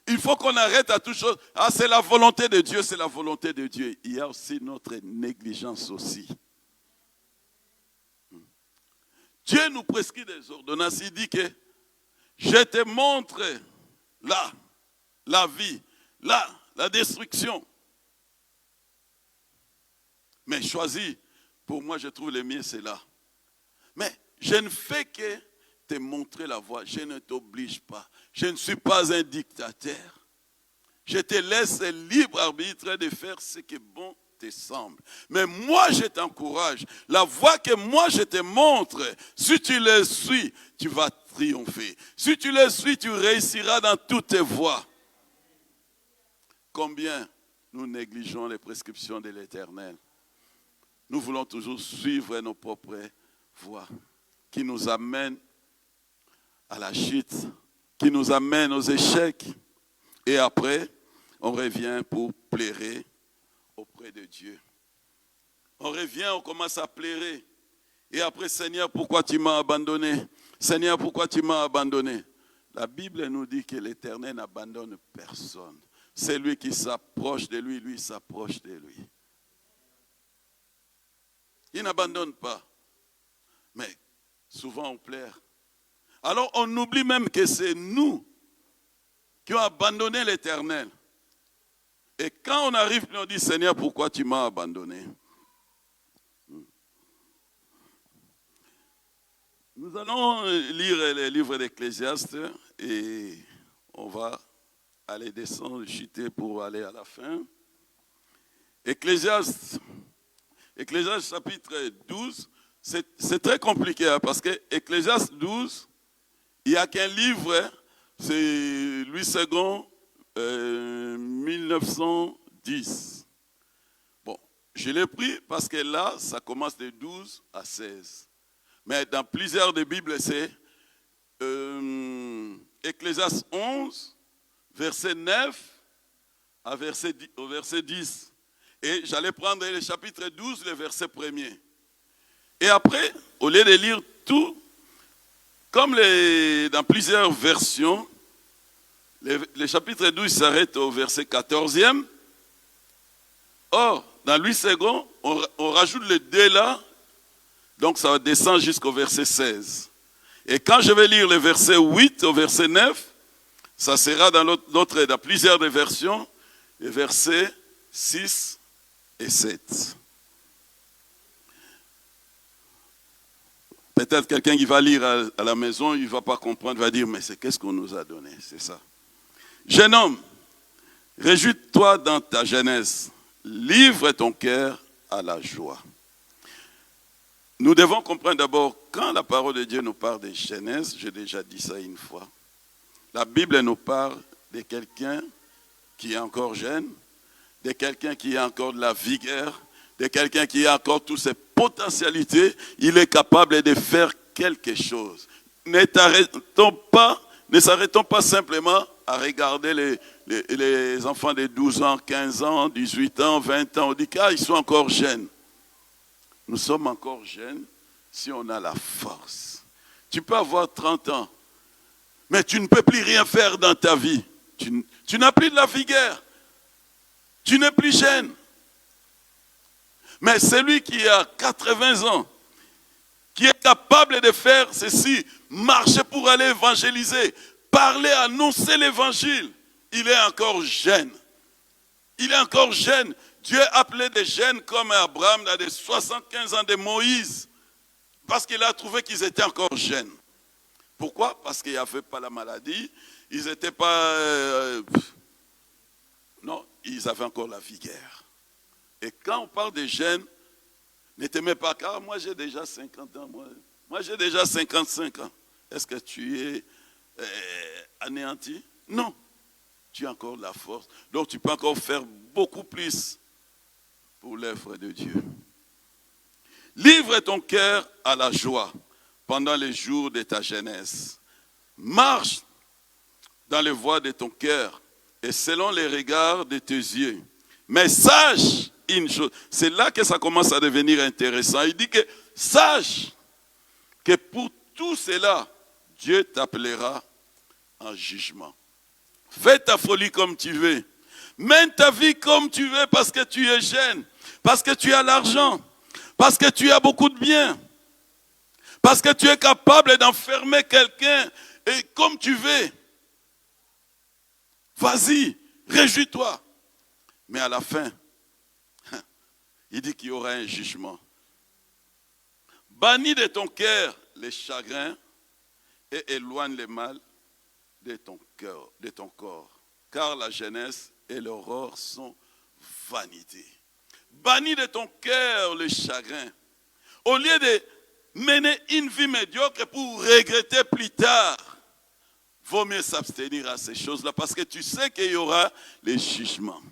Il faut qu'on arrête à toute chose. C'est la volonté de Dieu, c'est la volonté de Dieu. Il y a aussi notre négligence aussi. Dieu nous prescrit des ordonnances. Il dit que je te montre là la vie, là la destruction. Mais choisis, pour moi je trouve le mieux c'est là. Mais je ne fais que te montrer la voie, je ne t'oblige pas. Je ne suis pas un dictateur. Je te laisse libre arbitre de faire ce qui est bon te semble. Mais moi je t'encourage. La voie que moi je te montre, si tu le suis, tu vas triompher. Si tu le suis, tu réussiras dans toutes tes voies. Combien nous négligeons les prescriptions de l'Éternel. Nous voulons toujours suivre nos propres voies qui nous amènent à la chute, qui nous amènent aux échecs. Et après, on revient pour plairer auprès de Dieu. On revient, on commence à plairer. Et après, Seigneur, pourquoi tu m'as abandonné? Seigneur, pourquoi tu m'as abandonné? La Bible nous dit que l'Éternel n'abandonne personne. C'est lui qui s'approche de lui, lui s'approche de lui. Il n'abandonne pas. Mais souvent on pleure. Alors on oublie même que c'est nous qui avons abandonné l'Éternel. Et quand on arrive, on dit, Seigneur, pourquoi tu m'as abandonné? Nous allons lire les livres d'Ecclésiaste et on va aller descendre, chuter pour aller à la fin. Ecclésiaste chapitre 12, c'est très compliqué parce que Ecclésiaste 12, il n'y a qu'un livre, c'est Louis II, 1910. Bon, je l'ai pris parce que là, ça commence de 12 à 16. Mais dans plusieurs des Bibles, c'est Ecclésiaste 11, verset 9 au verset 10. Et j'allais prendre le chapitre 12, le verset 1er. Et après, au lieu de lire tout Comme dans plusieurs versions, le chapitre 12 s'arrête au verset 14e. Or, dans 8 secondes, on rajoute le 2 là, donc ça descend jusqu'au verset 16. Et quand je vais lire le verset 8 au verset 9, ça sera dans plusieurs des versions, les versets 6 et 7. Peut-être quelqu'un qui va lire à la maison, il ne va pas comprendre, il va dire, mais c'est qu'est-ce qu'on nous a donné, c'est ça. Jeune homme, réjouis-toi dans ta jeunesse, livre ton cœur à la joie. Nous devons comprendre d'abord, quand la parole de Dieu nous parle de jeunesse, j'ai déjà dit ça une fois, la Bible nous parle de quelqu'un qui est encore jeune, de quelqu'un qui a encore de la vigueur, de quelqu'un qui a encore toutes ses potentialités, il est capable de faire quelque chose. Ne s'arrêtons pas simplement à regarder les enfants de 12 ans, 15 ans, 18 ans, 20 ans. On dit qu'ils sont encore jeunes. Nous sommes encore jeunes si on a la force. Tu peux avoir 30 ans, mais tu ne peux plus rien faire dans ta vie. Tu n'as plus de la vigueur. Tu n'es plus jeune. Mais celui qui a 80 ans, qui est capable de faire ceci, marcher pour aller évangéliser, parler, annoncer l'évangile, il est encore jeune. Il est encore jeune. Dieu appelait des jeunes comme Abraham, dans les 75 ans de Moïse, parce qu'il a trouvé qu'ils étaient encore jeunes. Pourquoi? Parce qu'il n'y avait pas la maladie, ils n'étaient pas... non, ils avaient encore la vigueur. Et quand on parle des jeunes, ne t'aimez pas, car moi j'ai déjà 50 ans, moi j'ai déjà 55 ans. Est-ce que tu es anéanti? Non, tu as encore de la force. Donc tu peux encore faire beaucoup plus pour l'œuvre de Dieu. Livre ton cœur à la joie pendant les jours de ta jeunesse. Marche dans les voies de ton cœur et selon les regards de tes yeux. Mais sache une chose, c'est là que ça commence à devenir intéressant. Il dit que sache que pour tout cela, Dieu t'appellera en jugement. Fais ta folie comme tu veux. Mène ta vie comme tu veux parce que tu es jeune, parce que tu as l'argent, parce que tu as beaucoup de biens, parce que tu es capable d'enfermer quelqu'un et comme tu veux. Vas-y, réjouis-toi. Mais à la fin, il dit qu'il y aura un jugement. Bannis de ton cœur les chagrins et éloigne le mal de ton cœur, de ton corps. Car la jeunesse et l'aurore sont vanité. Bannis de ton cœur les chagrins. Au lieu de mener une vie médiocre pour regretter plus tard, vaut mieux s'abstenir à ces choses-là parce que tu sais qu'il y aura les jugements.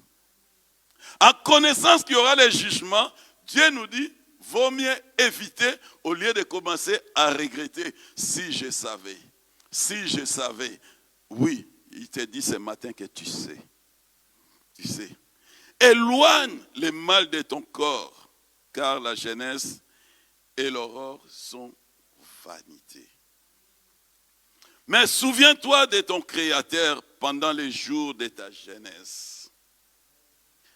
En connaissance qu'il y aura les jugements, Dieu nous dit, vaut mieux éviter au lieu de commencer à regretter. Si je savais, si je savais. Oui, il te dit ce matin que tu sais. Tu sais. Éloigne le mal de ton corps, car la jeunesse et l'aurore sont vanité. Mais souviens-toi de ton Créateur pendant les jours de ta jeunesse.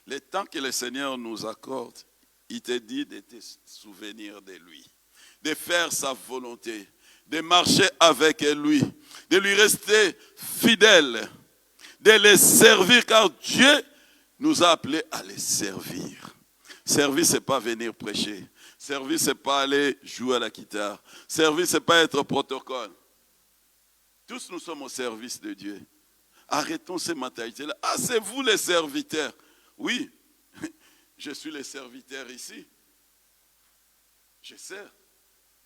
Le temps que le Seigneur nous accorde, il te dit de te souvenir de lui, de faire sa volonté, de marcher avec lui, de lui rester fidèle, de le servir, car Dieu nous a appelés à le servir. Servir, ce n'est pas venir prêcher. Servir, ce n'est pas aller jouer à la guitare. Servir, ce n'est pas être protocole. Tous nous sommes au service de Dieu. Arrêtons ces mentalités-là. Ah, c'est vous les serviteurs. Oui, je suis le serviteur ici. Je sers.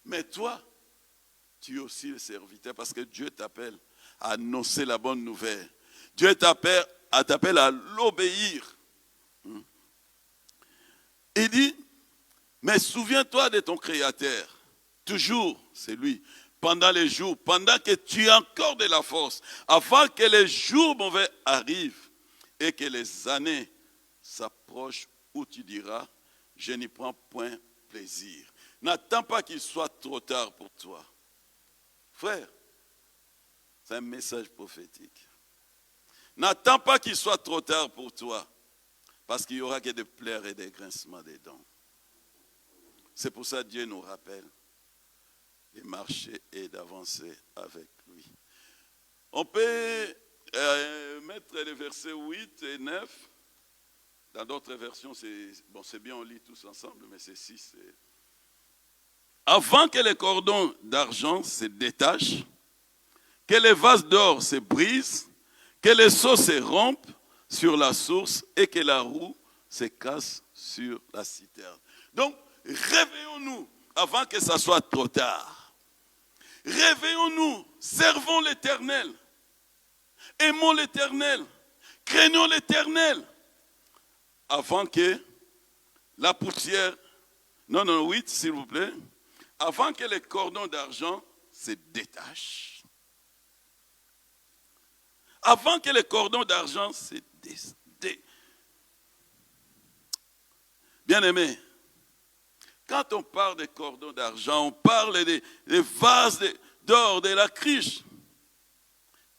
Mais toi, tu es aussi le serviteur parce que Dieu t'appelle à annoncer la bonne nouvelle. Dieu t'appelle à l'obéir. Il dit, mais souviens-toi de ton Créateur. Toujours, c'est lui. Pendant les jours, pendant que tu as encore de la force, avant que les jours mauvais arrivent et que les années s'approchent où tu diras, je n'y prends point plaisir. N'attends pas qu'il soit trop tard pour toi. Frère, c'est un message prophétique. N'attends pas qu'il soit trop tard pour toi, parce qu'il n'y aura que des pleurs et des grincements des dents. C'est pour ça que Dieu nous rappelle de marcher et d'avancer avec lui. On peut mettre les versets 8 et 9. Dans d'autres versions, c'est bien, on lit tous ensemble, mais c'est 6. Avant que les cordons d'argent se détachent, que les vases d'or se brisent, que les seaux se rompent sur la source et que la roue se casse sur la citerne. Donc, réveillons-nous avant que ça soit trop tard. Réveillons-nous, servons l'Éternel, aimons l'Éternel, craignons l'Éternel, avant que la poussière, non, 8 s'il vous plaît, avant que les cordons d'argent se détachent. Avant que les cordons d'argent se détachent. Bien-aimés, quand on parle des cordons d'argent, on parle des vases d'or, de la criche.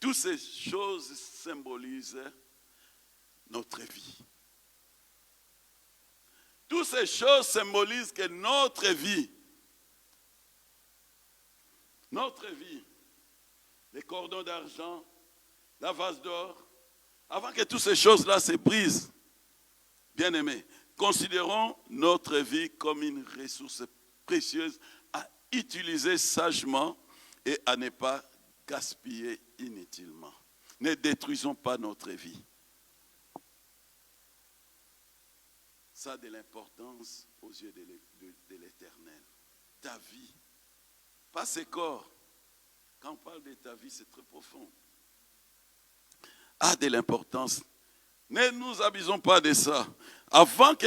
Toutes ces choses symbolisent notre vie. Toutes ces choses symbolisent que notre vie, les cordons d'argent, la vase d'or, avant que toutes ces choses-là se brisent, bien-aimés, considérons notre vie comme une ressource précieuse à utiliser sagement et à ne pas gaspiller inutilement. Ne détruisons pas notre vie. Ça a de l'importance aux yeux de l'Éternel. Ta vie, pas ses corps. Quand on parle de ta vie, c'est très profond. A de l'importance. Ne nous abusons pas de ça. Avant que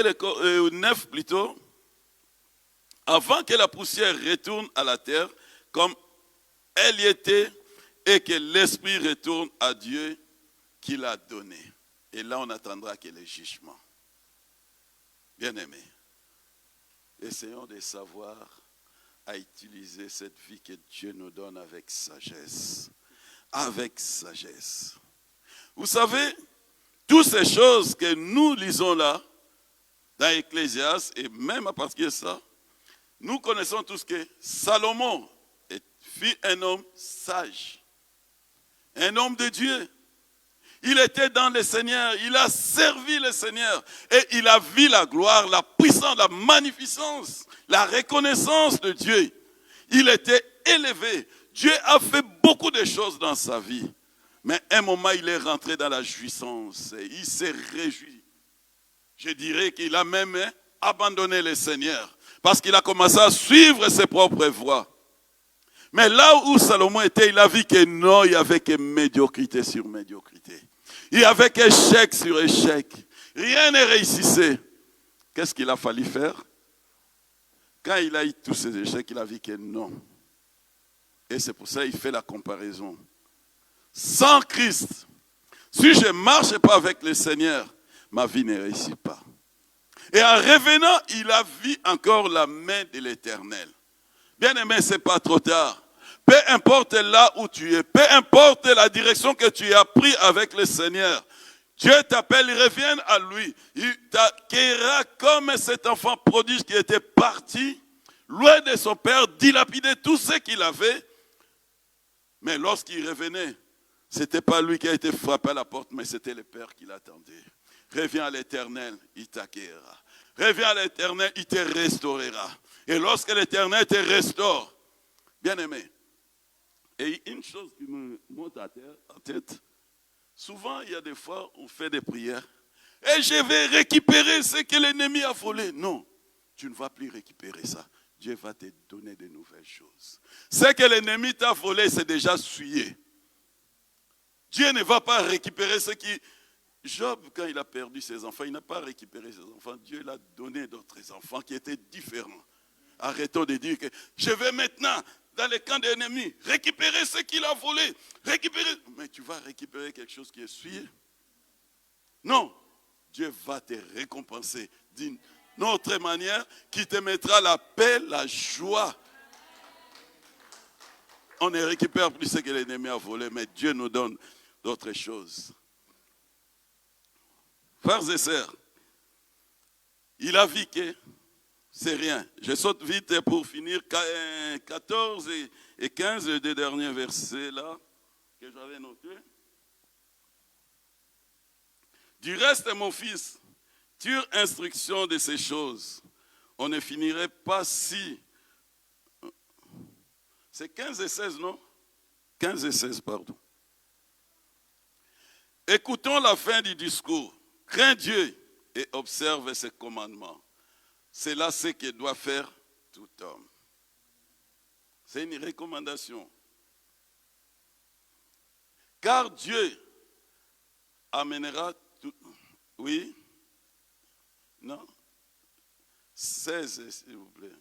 avant que la poussière retourne à la terre, comme elle y était, et que l'esprit retourne à Dieu qui l'a donné. Et là, on attendra que les jugements. Bien-aimés, essayons de savoir à utiliser cette vie que Dieu nous donne avec sagesse. Avec sagesse. Vous savez, toutes ces choses que nous lisons là, dans Ecclésiaste, et même à partir de ça, nous connaissons tous que Salomon fut un homme sage, un homme de Dieu. Il était dans le Seigneur, il a servi le Seigneur et il a vu la gloire, la puissance, la magnificence, la reconnaissance de Dieu. Il était élevé. Dieu a fait beaucoup de choses dans sa vie. Mais à un moment, il est rentré dans la jouissance et il s'est réjoui. Je dirais qu'il a même abandonné le Seigneur parce qu'il a commencé à suivre ses propres voies. Mais là où Salomon était, il a vu que non, il n'y avait que médiocrité sur médiocrité. Il y avait qu'échec sur échec. Rien ne réussissait. Qu'est-ce qu'il a fallu faire? Quand il a eu tous ces échecs, il a vu que non. Et c'est pour ça qu'il fait la comparaison. Sans Christ, si je ne marche pas avec le Seigneur, ma vie ne réussit pas. Et en revenant, il a vu encore la main de l'Éternel. Bien-aimé, ce n'est pas trop tard. Peu importe là où tu es, peu importe la direction que tu as prise avec le Seigneur, Dieu t'appelle, reviens à lui. Il t'accueillera comme cet enfant prodige qui était parti, loin de son père, dilapidé tout ce qu'il avait. Mais lorsqu'il revenait, ce n'était pas lui qui a été frappé à la porte, mais c'était le Père qui l'attendait. Reviens à l'Éternel, il t'accueillera. Reviens à l'Éternel, il te restaurera. Et lorsque l'Éternel te restaure, bien-aimé, et une chose qui me monte en tête, souvent il y a des fois on fait des prières et je vais récupérer ce que l'ennemi a volé. Non, tu ne vas plus récupérer ça. Dieu va te donner de nouvelles choses. Ce que l'ennemi t'a volé, c'est déjà souillé. Dieu ne va pas récupérer ce qui... Job, quand il a perdu ses enfants, il n'a pas récupéré ses enfants. Dieu l'a donné d'autres enfants qui étaient différents. Arrêtons de dire que je vais maintenant dans les camps de l'ennemi récupérer ce qu'il a volé. Récupérer. Mais tu vas récupérer quelque chose qui est souillé. Non. Dieu va te récompenser d'une autre manière qui te mettra la paix, la joie. on ne récupère plus ce que l'ennemi a volé, mais Dieu nous donne d'autres choses. Frères et sœurs, il a vu que c'est rien. Je saute vite pour finir 14 et 15, les deux derniers versets là, que j'avais notés. Du reste, mon fils, tire instruction de ces choses. On ne finirait pas si... C'est 15 et 16, non? 15 et 16, pardon. Écoutons la fin du discours. Crains Dieu et observe ses commandements. C'est là ce que doit faire tout homme. C'est une recommandation. Car Dieu amènera tout... Oui? Non? 16, s'il vous plaît.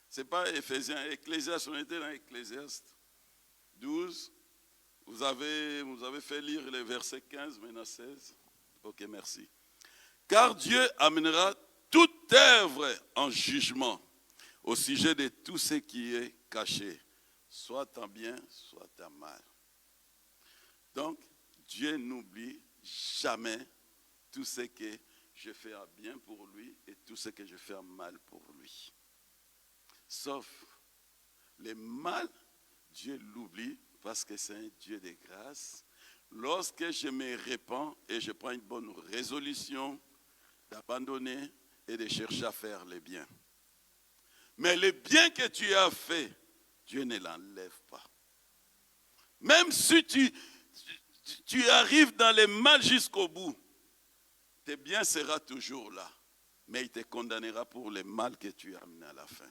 Ce n'est pas Éphésiens, Ecclésiaste, on était dans Ecclésiaste 12. Vous avez fait lire les versets 15, maintenant 16. Ok, merci. Car Dieu amènera toute œuvre en jugement au sujet de tout ce qui est caché, soit en bien, soit en mal. Donc, Dieu n'oublie jamais tout ce que je fais à bien pour lui et tout ce que je fais à mal pour lui. Sauf le mal, Dieu l'oublie parce que c'est un Dieu de grâce. Lorsque je me répands et je prends une bonne résolution d'abandonner et de chercher à faire le bien. Mais le bien que tu as fait, Dieu ne l'enlève pas. Même si tu arrives dans le mal jusqu'au bout, tes biens seront toujours là. Mais il te condamnera pour le mal que tu as amené à la fin.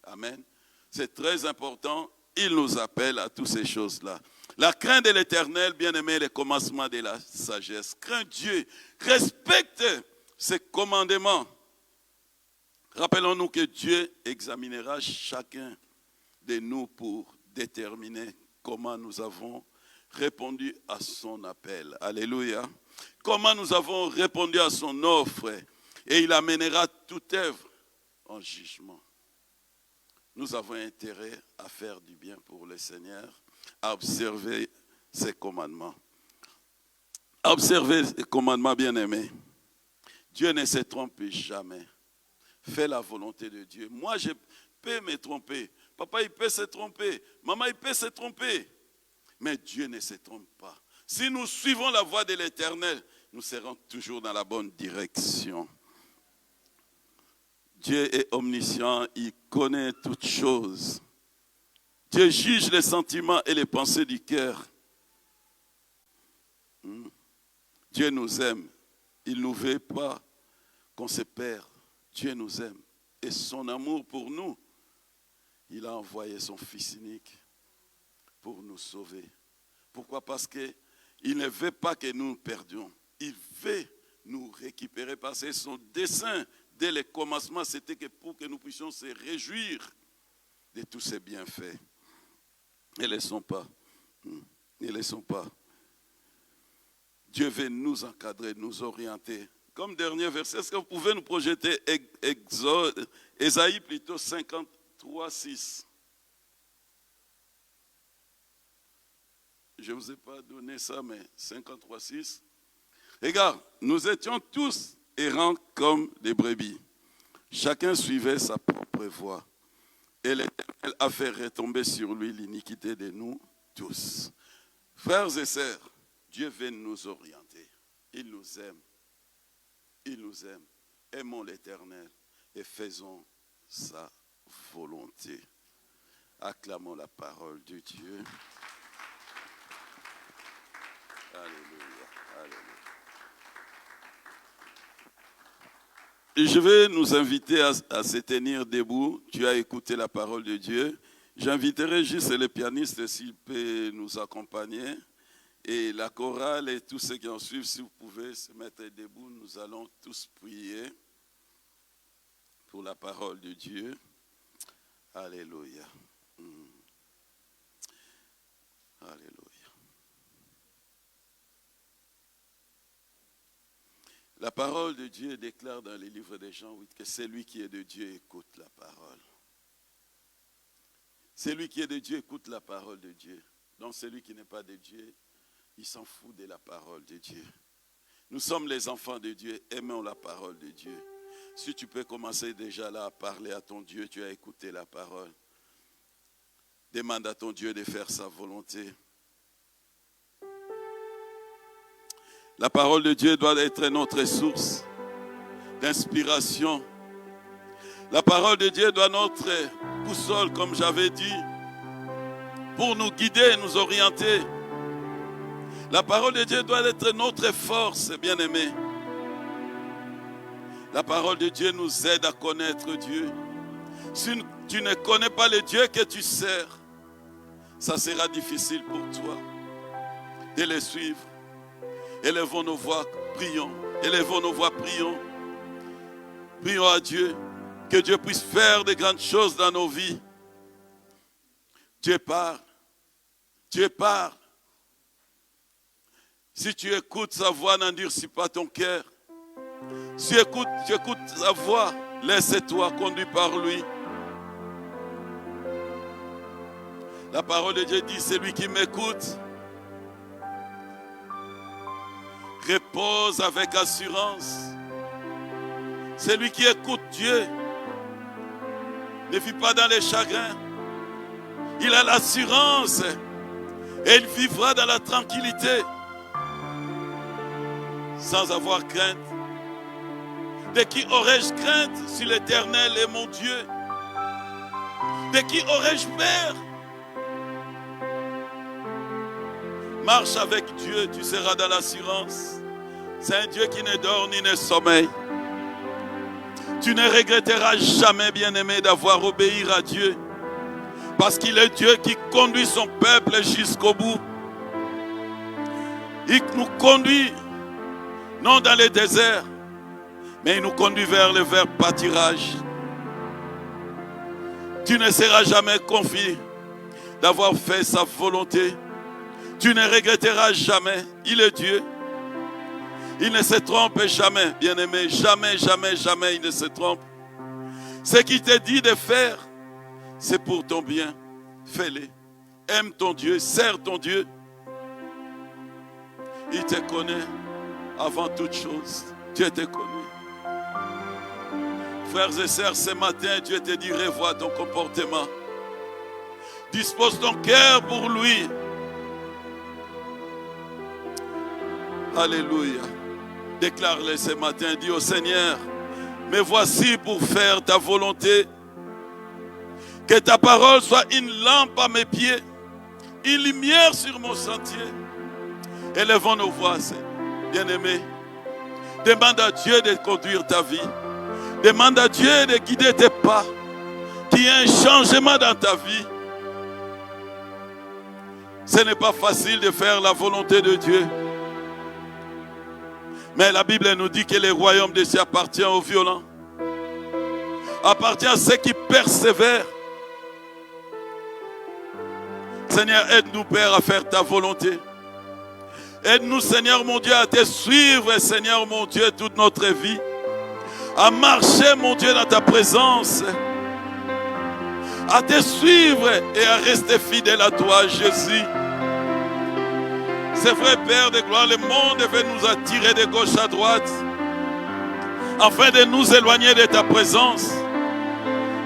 Amen. C'est très important. Il nous appelle à toutes ces choses-là. La crainte de l'Éternel, bien-aimé, est le commencement de la sagesse. Crains Dieu. Respecte ses commandements. Rappelons-nous que Dieu examinera chacun de nous pour déterminer comment nous avons répondu à son appel. Alléluia. Comment nous avons répondu à son offre. Et il amènera toute œuvre en jugement. Nous avons intérêt à faire du bien pour le Seigneur, à observer ses commandements. À observer ses commandements, bien-aimés. Dieu ne se trompe jamais. Fais la volonté de Dieu. Moi, je peux me tromper. Papa, il peut se tromper. Maman, il peut se tromper. Mais Dieu ne se trompe pas. Si nous suivons la voie de l'Éternel, nous serons toujours dans la bonne direction. Dieu est omniscient, il connaît toutes choses. Dieu juge les sentiments et les pensées du cœur. Dieu nous aime. Il ne nous veut pas qu'on se perde. Dieu nous aime. Et son amour pour nous, il a envoyé son Fils unique pour nous sauver. Pourquoi? Parce qu'il ne veut pas que nous nous perdions. Il veut nous récupérer parce que son dessein, dès le commencement, c'était que pour que nous puissions se réjouir de tous ces bienfaits. Ne laissons pas. Ne laissons pas. Dieu veut nous encadrer, nous orienter. Comme dernier verset, est-ce que vous pouvez nous projeter Ésaïe plutôt 53, 6? Je ne vous ai pas donné ça, mais 53, 6. Regarde, nous étions tous errants comme des brebis. Chacun suivait sa propre voie. Et l'Éternel a fait retomber sur lui l'iniquité de nous tous. Frères et sœurs, Dieu veut nous orienter. Il nous aime. Il nous aime. Aimons l'Éternel et faisons sa volonté. Acclamons la parole de Dieu. Alléluia. Alléluia. Et je vais nous inviter à se tenir debout. Tu as écouté la parole de Dieu. J'inviterai juste les pianistes s'ils peuvent nous accompagner. Et la chorale et tous ceux qui en suivent, si vous pouvez se mettre debout, nous allons tous prier pour la parole de Dieu. Alléluia. Alléluia. La parole de Dieu déclare dans les livres de Jean 8 que celui qui est de Dieu écoute la parole. Celui qui est de Dieu écoute la parole de Dieu. Donc celui qui n'est pas de Dieu, il s'en fout de la parole de Dieu. Nous sommes les enfants de Dieu, aimons la parole de Dieu. Si tu peux commencer déjà là à parler à ton Dieu, tu as écouté la parole. Demande à ton Dieu de faire sa volonté. La parole de Dieu doit être notre source d'inspiration. La parole de Dieu doit être notre boussole, comme j'avais dit, pour nous guider, nous orienter. La parole de Dieu doit être notre force, bien-aimés. La parole de Dieu nous aide à connaître Dieu. Si tu ne connais pas le Dieu que tu sers, ça sera difficile pour toi de le suivre. Élevons nos voix, prions. Élevons nos voix, prions. Prions à Dieu, que Dieu puisse faire de grandes choses dans nos vies. Dieu parle. Dieu parle. Si tu écoutes sa voix, n'endurcis pas ton cœur. Si tu écoutes sa voix, laisse-toi conduire par lui. La parole de Dieu dit, celui qui m'écoute repose avec assurance. Celui qui écoute Dieu ne vit pas dans les chagrins. Il a l'assurance et il vivra dans la tranquillité sans avoir crainte. De qui aurais-je crainte si l'Éternel est mon Dieu? De qui aurais-je peur? Marche avec Dieu, tu seras dans l'assurance. C'est un Dieu qui ne dort ni ne sommeille. Tu ne regretteras jamais, bien-aimé, d'avoir obéi à Dieu. Parce qu'il est Dieu qui conduit son peuple jusqu'au bout. Il nous conduit, non dans les déserts, mais il nous conduit vers le vert pâturage. Tu ne seras jamais confié d'avoir fait sa volonté. Tu ne regretteras jamais. Il est Dieu. Il ne se trompe jamais, bien-aimé. Jamais, jamais, jamais il ne se trompe. Ce qu'il te dit de faire, c'est pour ton bien. Fais-le. Aime ton Dieu, sers ton Dieu. Il te connaît avant toute chose. Dieu te connaît. Frères et sœurs, ce matin, Dieu te dit, revois ton comportement. Dispose ton cœur pour lui. Alléluia. Déclare-le ce matin. Dis au Seigneur, me voici pour faire ta volonté. Que ta parole soit une lampe à mes pieds, une lumière sur mon sentier. Élevons nos voix, bien-aimés. Demande à Dieu de conduire ta vie. Demande à Dieu de guider tes pas. Qu'il y ait un changement dans ta vie. Ce n'est pas facile de faire la volonté de Dieu. Mais la Bible nous dit que le royaume des cieux appartient aux violents. Appartient à ceux qui persévèrent. Seigneur, aide-nous, Père, à faire ta volonté. Aide-nous, Seigneur mon Dieu, à te suivre, Seigneur mon Dieu, toute notre vie. À marcher, mon Dieu, dans ta présence. À te suivre et à rester fidèle à toi, Jésus. C'est vrai, Père de gloire, le monde veut nous attirer de gauche à droite, afin de nous éloigner de ta présence.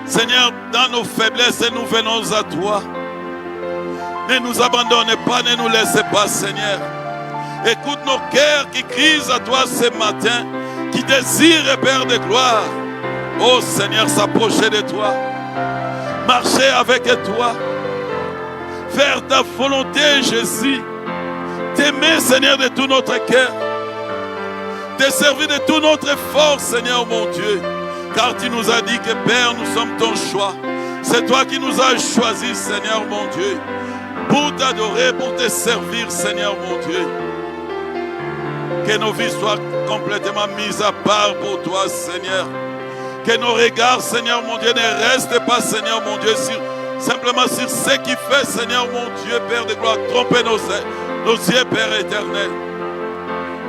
Seigneur, dans nos faiblesses, nous venons à toi. Ne nous abandonne pas, ne nous laisse pas, Seigneur. Écoute nos cœurs qui crient à toi ce matin, qui désirent, Père de gloire, oh Seigneur, s'approcher de toi, marcher avec toi, faire ta volonté, Jésus. T'aimer, Seigneur, de tout notre cœur. Te servir de toute notre force, Seigneur, mon Dieu. Car tu nous as dit que, Père, nous sommes ton choix. C'est toi qui nous as choisis, Seigneur, mon Dieu, pour t'adorer, pour te servir, Seigneur, mon Dieu. Que nos vies soient complètement mises à part pour toi, Seigneur. Que nos regards, Seigneur, mon Dieu, ne restent pas, Seigneur, mon Dieu, simplement sur ce qui fait, Seigneur, mon Dieu, Père de gloire, tromper nos yeux, Père éternel.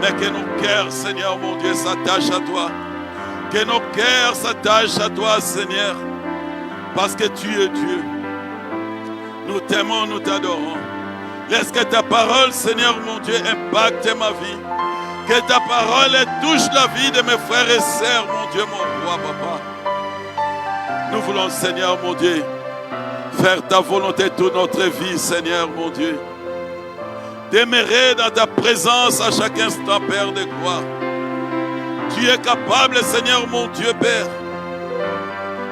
Mais que nos cœurs, Seigneur, mon Dieu, s'attachent à toi. Que nos cœurs s'attachent à toi, Seigneur. Parce que tu es Dieu. Nous t'aimons, nous t'adorons. Laisse que ta parole, Seigneur mon Dieu, impacte ma vie. Que ta parole touche la vie de mes frères et sœurs, mon Dieu, mon roi, papa. Nous voulons, Seigneur mon Dieu, faire ta volonté toute notre vie, Seigneur mon Dieu. Demeurer dans ta présence à chaque instant, Père de gloire. Tu es capable, Seigneur mon Dieu, Père,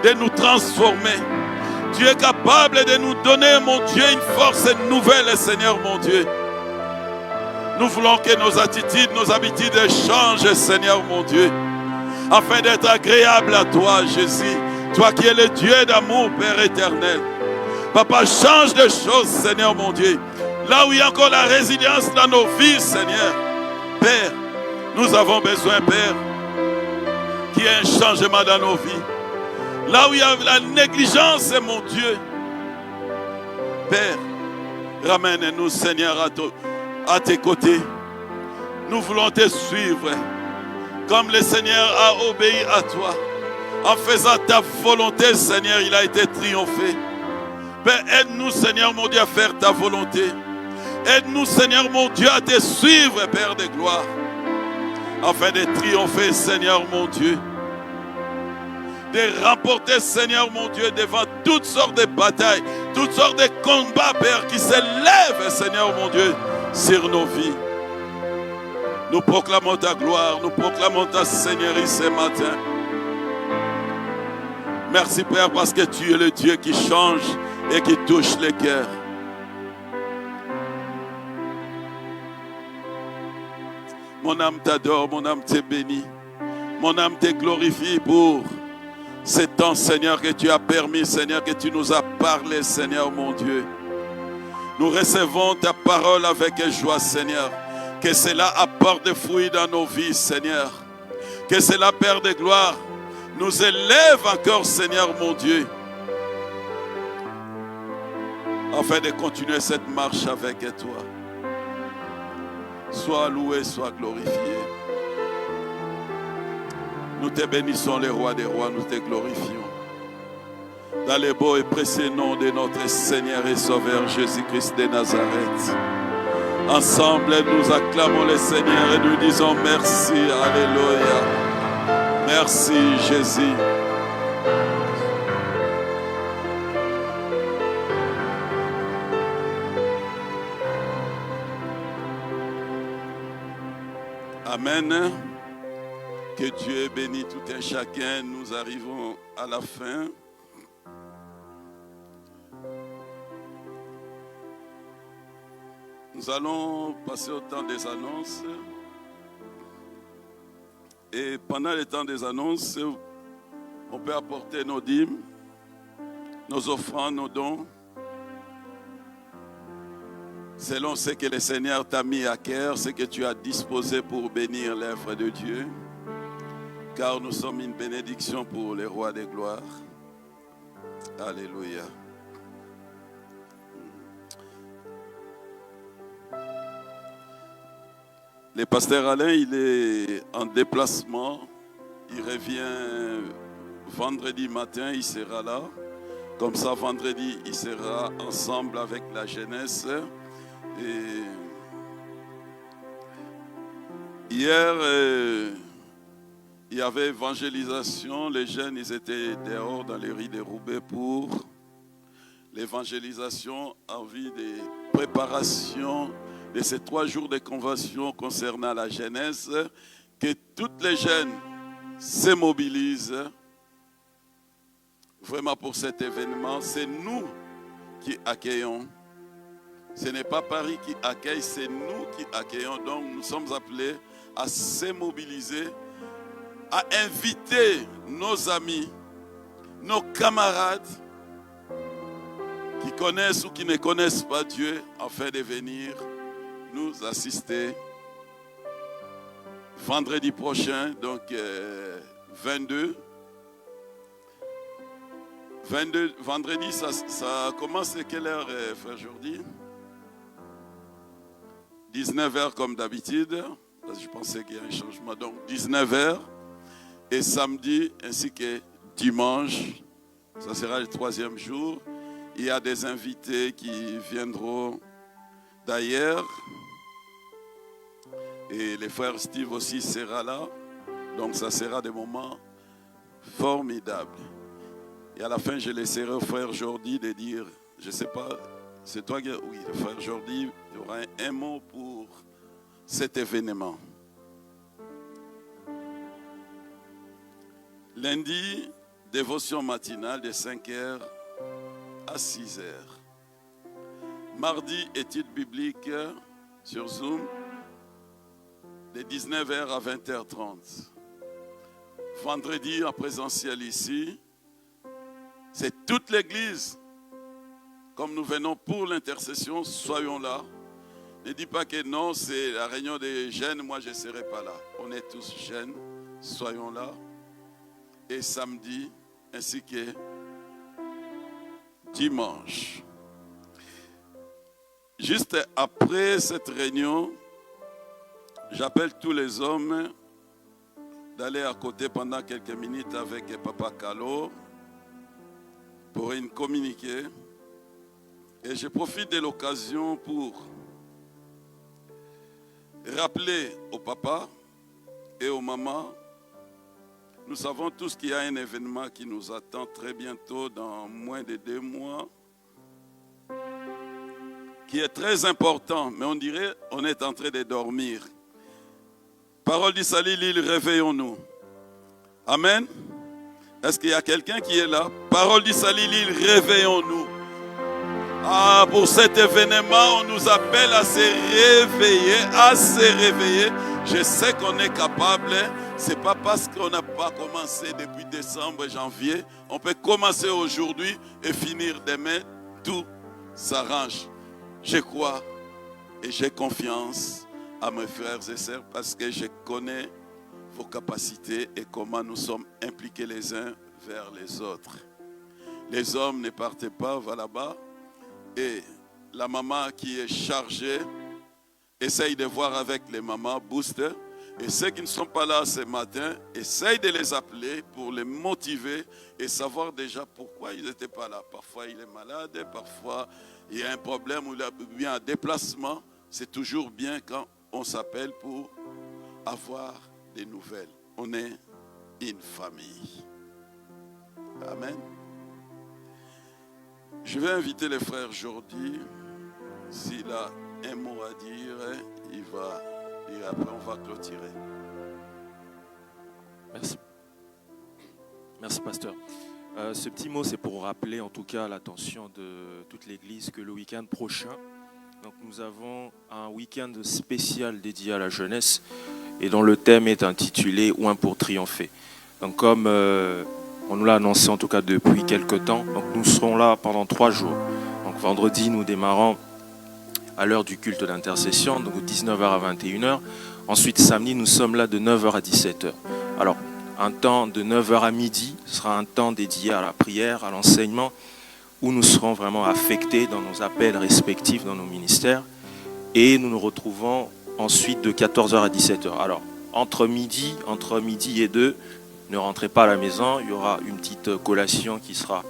de nous transformer. Tu es capable de nous donner, mon Dieu, une force nouvelle, Seigneur mon Dieu. Nous voulons que nos attitudes, nos habitudes changent, Seigneur mon Dieu, afin d'être agréables à toi, Jésus. Toi qui es le Dieu d'amour, Père éternel. Papa, change de choses, Seigneur mon Dieu. Là où il y a encore la résilience dans nos vies, Seigneur. Père, nous avons besoin, Père, qu'il y ait un changement dans nos vies. Là où il y a la négligence, mon Dieu. Père, ramène-nous, Seigneur, à tes côtés. Nous voulons te suivre. Comme le Seigneur a obéi à toi. En faisant ta volonté, Seigneur, il a été triomphé. Père, aide-nous, Seigneur, mon Dieu, à faire ta volonté. Aide-nous, Seigneur, mon Dieu, à te suivre, Père de gloire. Afin de triompher, Seigneur, mon Dieu. De remporter, Seigneur, mon Dieu, devant toutes sortes de batailles, toutes sortes de combats, Père, qui s'élèvent, Seigneur, mon Dieu, sur nos vies. Nous proclamons ta gloire, nous proclamons ta Seigneurie ce matin. Merci, Père, parce que tu es le Dieu qui change et qui touche les cœurs. Mon âme t'adore, mon âme te bénit. Mon âme te glorifie pour ce temps, Seigneur, que tu as permis, Seigneur, que tu nous as parlé, Seigneur, mon Dieu. Nous recevons ta parole avec joie, Seigneur. Que cela apporte des fruits dans nos vies, Seigneur. Que cela, Père de gloire, nous élève encore, Seigneur, mon Dieu. Afin de continuer cette marche avec toi. Sois loué, sois glorifié. Nous te bénissons, les rois des rois, nous te glorifions. Dans le beau et précieux nom de notre Seigneur et Sauveur Jésus-Christ de Nazareth. Ensemble, nous acclamons le Seigneur et nous disons merci. Alléluia. Merci, Jésus. Amen. Que Dieu bénisse tout un chacun. Nous arrivons à la fin. Nous allons passer au temps des annonces. Et pendant le temps des annonces, on peut apporter nos dîmes, nos offrandes, nos dons, selon ce que le Seigneur t'a mis à cœur, ce que tu as disposé pour bénir l'œuvre de Dieu. Car nous sommes une bénédiction pour les rois des gloires. Alléluia. Le pasteur Alain, il est en déplacement. Il revient vendredi matin, il sera là. Comme ça, vendredi, il sera ensemble avec la jeunesse. Et hier, il y avait évangélisation. Les jeunes, ils étaient dehors dans les rues de Roubaix pour l'évangélisation en vue des préparations de ces 3 jours de convention concernant la jeunesse, que toutes les jeunes se mobilisent vraiment pour cet événement. C'est nous qui accueillons. Ce n'est pas Paris qui accueille, c'est nous qui accueillons. Donc nous sommes appelés à se mobiliser, à inviter nos amis, nos camarades qui connaissent ou qui ne connaissent pas Dieu afin de venir nous assister vendredi prochain, donc 22. Vendredi, ça commence à quelle heure, frère Jordi? 19h comme d'habitude. Je pensais qu'il y a un changement. Donc 19h. Et samedi ainsi que dimanche, ça sera le 3e jour. Il y a des invités qui viendront d'ailleurs. Et les frères Steve aussi sera là. Donc ça sera des moments formidables. Et à la fin, je laisserai au frère Jordi de dire, je ne sais pas, c'est toi qui... Oui, le frère Jordi, il y aura un mot pour cet événement. Lundi, dévotion matinale de 5h à 6h. Mardi, étude biblique sur Zoom de 19h à 20h30. Vendredi, en présentiel ici, c'est toute l'église. Comme nous venons pour l'intercession, soyons là. Ne dis pas que non, c'est la réunion des jeunes, moi je ne serai pas là. On est tous jeunes, soyons là. Et samedi, ainsi que dimanche. Juste après cette réunion, j'appelle tous les hommes d'aller à côté pendant quelques minutes avec Papa Calo pour une communiquer. Et je profite de l'occasion pour rappeler au papa et aux mamans, nous savons tous qu'il y a un événement qui nous attend très bientôt, dans moins de 2 mois, qui est très important, mais on dirait qu'on est en train de dormir. Parole du salut, l'île, réveillons-nous. Amen. Est-ce qu'il y a quelqu'un qui est là? Parole du salut, l'île, réveillons-nous. Ah, pour cet événement, on nous appelle à se réveiller, à se réveiller. Je sais qu'on est capable. Ce n'est pas parce qu'on n'a pas commencé depuis décembre, janvier. On peut commencer aujourd'hui et finir demain. Tout s'arrange. Je crois et j'ai confiance à mes frères et sœurs parce que je connais vos capacités et comment nous sommes impliqués les uns vers les autres. Les hommes ne partez pas, va là-bas. Et la maman qui est chargée, essaye de voir avec les mamans, booster. Et ceux qui ne sont pas là ce matin, essaye de les appeler pour les motiver et savoir déjà pourquoi ils n'étaient pas là. Parfois il est malade, parfois il y a un problème ou bien un déplacement. C'est toujours bien quand on s'appelle pour avoir des nouvelles. On est une famille. Amen. Je vais inviter les frères Jordi. S'il a un mot à dire, il va dire. Après, on va clôturer. Merci. Merci, pasteur. Ce petit mot, c'est pour rappeler en tout cas l'attention de toute l'Église que le week-end prochain, donc nous avons un week-end spécial dédié à la jeunesse et dont le thème est intitulé « Oint pour triompher ». Donc comme on nous l'a annoncé en tout cas depuis quelques temps, donc nous serons là pendant 3 jours. Donc vendredi, nous démarrons à l'heure du culte d'intercession, donc de 19h à 21h. Ensuite, samedi, nous sommes là de 9h à 17h. Alors, un temps de 9h à midi sera un temps dédié à la prière, à l'enseignement, où nous serons vraiment affectés dans nos appels respectifs, dans nos ministères. Et nous nous retrouvons ensuite de 14h à 17h. Alors, entre midi et 2, ne rentrez pas à la maison, il y aura une petite collation qui sera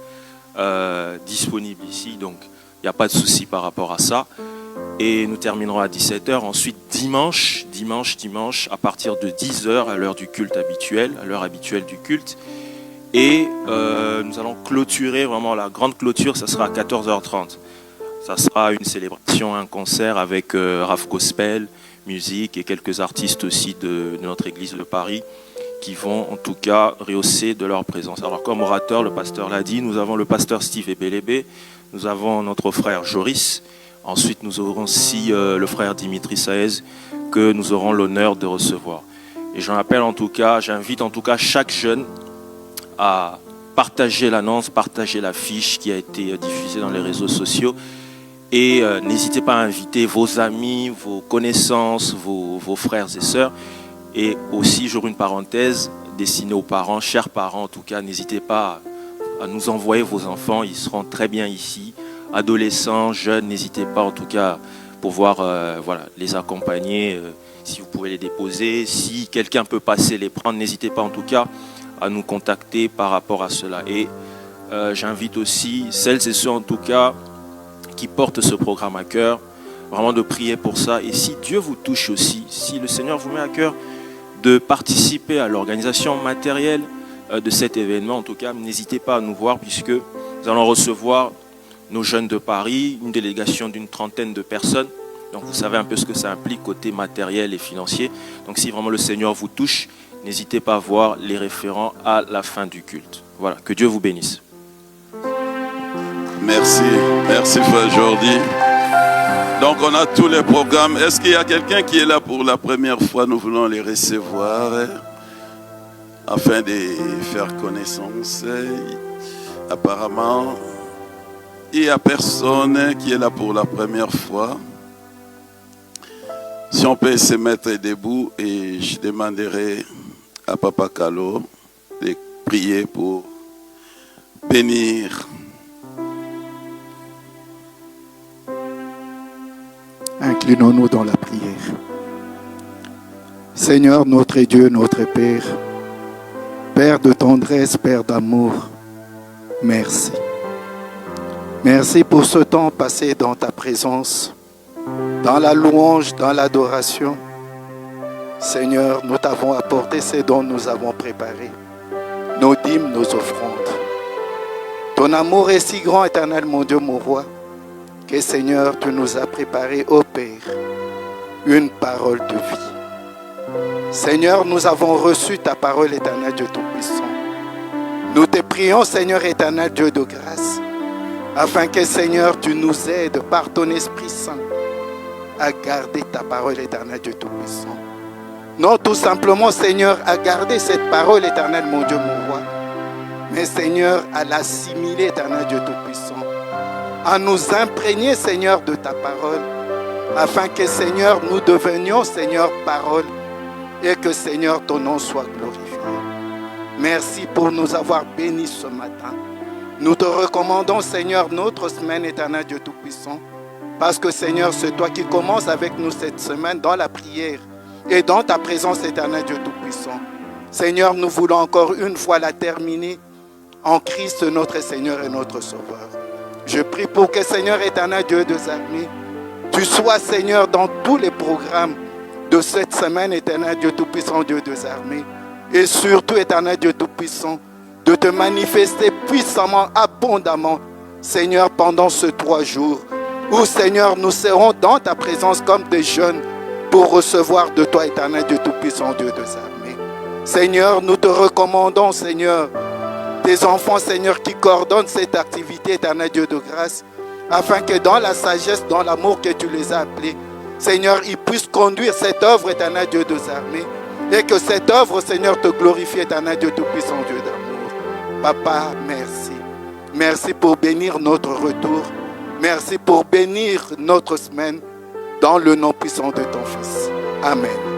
disponible ici, donc il n'y a pas de souci par rapport à ça. Et nous terminerons à 17h. Ensuite, dimanche, à partir de 10h, à l'heure du culte habituel, à l'heure habituelle du culte. Et nous allons clôturer, vraiment la grande clôture, ça sera à 14h30. Ça sera une célébration, un concert avec Raf Gospel, musique et quelques artistes aussi de notre église de Paris qui vont en tout cas rehausser de leur présence. Alors comme orateur, le pasteur l'a dit, nous avons le pasteur Steve Ebelebe, nous avons notre frère Joris, ensuite nous aurons aussi le frère Dimitri Saez que nous aurons l'honneur de recevoir. Et j'invite en tout cas chaque jeune à partager l'annonce, partager l'affiche qui a été diffusée dans les réseaux sociaux. Et n'hésitez pas à inviter vos amis, vos connaissances, vos frères et sœurs. Et aussi, j'ouvre une parenthèse destinée aux parents, chers parents en tout cas, n'hésitez pas à nous envoyer vos enfants, ils seront très bien ici. Adolescents, jeunes, n'hésitez pas en tout cas à pouvoir les accompagner, si vous pouvez les déposer. Si quelqu'un peut passer les prendre, n'hésitez pas en tout cas à nous contacter par rapport à cela. Et j'invite aussi celles et ceux en tout cas qui portent ce programme à cœur, vraiment de prier pour ça. Et si Dieu vous touche aussi, si le Seigneur vous met à cœur de participer à l'organisation matérielle de cet événement, en tout cas, n'hésitez pas à nous voir puisque nous allons recevoir nos jeunes de Paris, une délégation d'une 30aine de personnes. Donc vous savez un peu ce que ça implique côté matériel et financier. Donc si vraiment le Seigneur vous touche, n'hésitez pas à voir les référents à la fin du culte. Voilà, que Dieu vous bénisse. Merci, merci Frère Jordi. Donc on a tous les programmes. Est-ce qu'il y a quelqu'un qui est là pour la première fois? Nous voulons les recevoir afin de faire connaissance. Apparemment, il n'y a personne qui est là pour la première fois. Si on peut se mettre debout et je demanderai à Papa Kalo de prier pour bénir. Inclinons-nous dans la prière. Seigneur, notre Dieu, notre Père, Père de tendresse, Père d'amour, merci. Merci pour ce temps passé dans ta présence, dans la louange, dans l'adoration. Seigneur, nous t'avons apporté ce dont nous avons préparé, nos dîmes, nos offrandes. Ton amour est si grand, éternel, mon Dieu, mon roi, que Seigneur, tu nous as préparé, ô Père, une parole de vie. Seigneur, nous avons reçu ta parole, éternel Dieu Tout-Puissant. Nous te prions, Seigneur éternel Dieu de grâce, afin que, Seigneur, tu nous aides par ton Esprit Saint à garder ta parole, éternel Dieu Tout-Puissant. Non, tout simplement, Seigneur, à garder cette parole, éternel, mon Dieu, mon roi, mais, Seigneur, à l'assimiler, éternel Dieu Tout-Puissant, à nous imprégner, Seigneur, de ta parole, afin que, Seigneur, nous devenions, Seigneur, parole, et que, Seigneur, ton nom soit glorifié. Merci pour nous avoir bénis ce matin. Nous te recommandons, Seigneur, notre semaine, éternel Dieu Tout-Puissant, parce que, Seigneur, c'est toi qui commences avec nous cette semaine dans la prière et dans ta présence, éternel Dieu Tout-Puissant. Seigneur, nous voulons encore une fois la terminer en Christ, notre Seigneur et notre Sauveur. Je prie pour que, Seigneur éternel Dieu des armées, tu sois, Seigneur, dans tous les programmes de cette semaine, éternel Dieu Tout-Puissant, Dieu des armées. Et surtout, éternel Dieu Tout-Puissant, de te manifester puissamment, abondamment, Seigneur, pendant ces 3 jours, où, Seigneur, nous serons dans ta présence comme des jeunes pour recevoir de toi, éternel Dieu Tout-Puissant, Dieu des armées. Seigneur, nous te recommandons, Seigneur, tes enfants, Seigneur, qui coordonnent cette activité, éternel Dieu de grâce, afin que dans la sagesse, dans l'amour que tu les as appelés, Seigneur, ils puissent conduire cette œuvre, éternel Dieu des armées, et que cette œuvre, Seigneur, te glorifie, éternel Dieu Tout-Puissant, Dieu d'amour. Papa, merci. Merci pour bénir notre retour. Merci pour bénir notre semaine dans le nom puissant de ton Fils. Amen.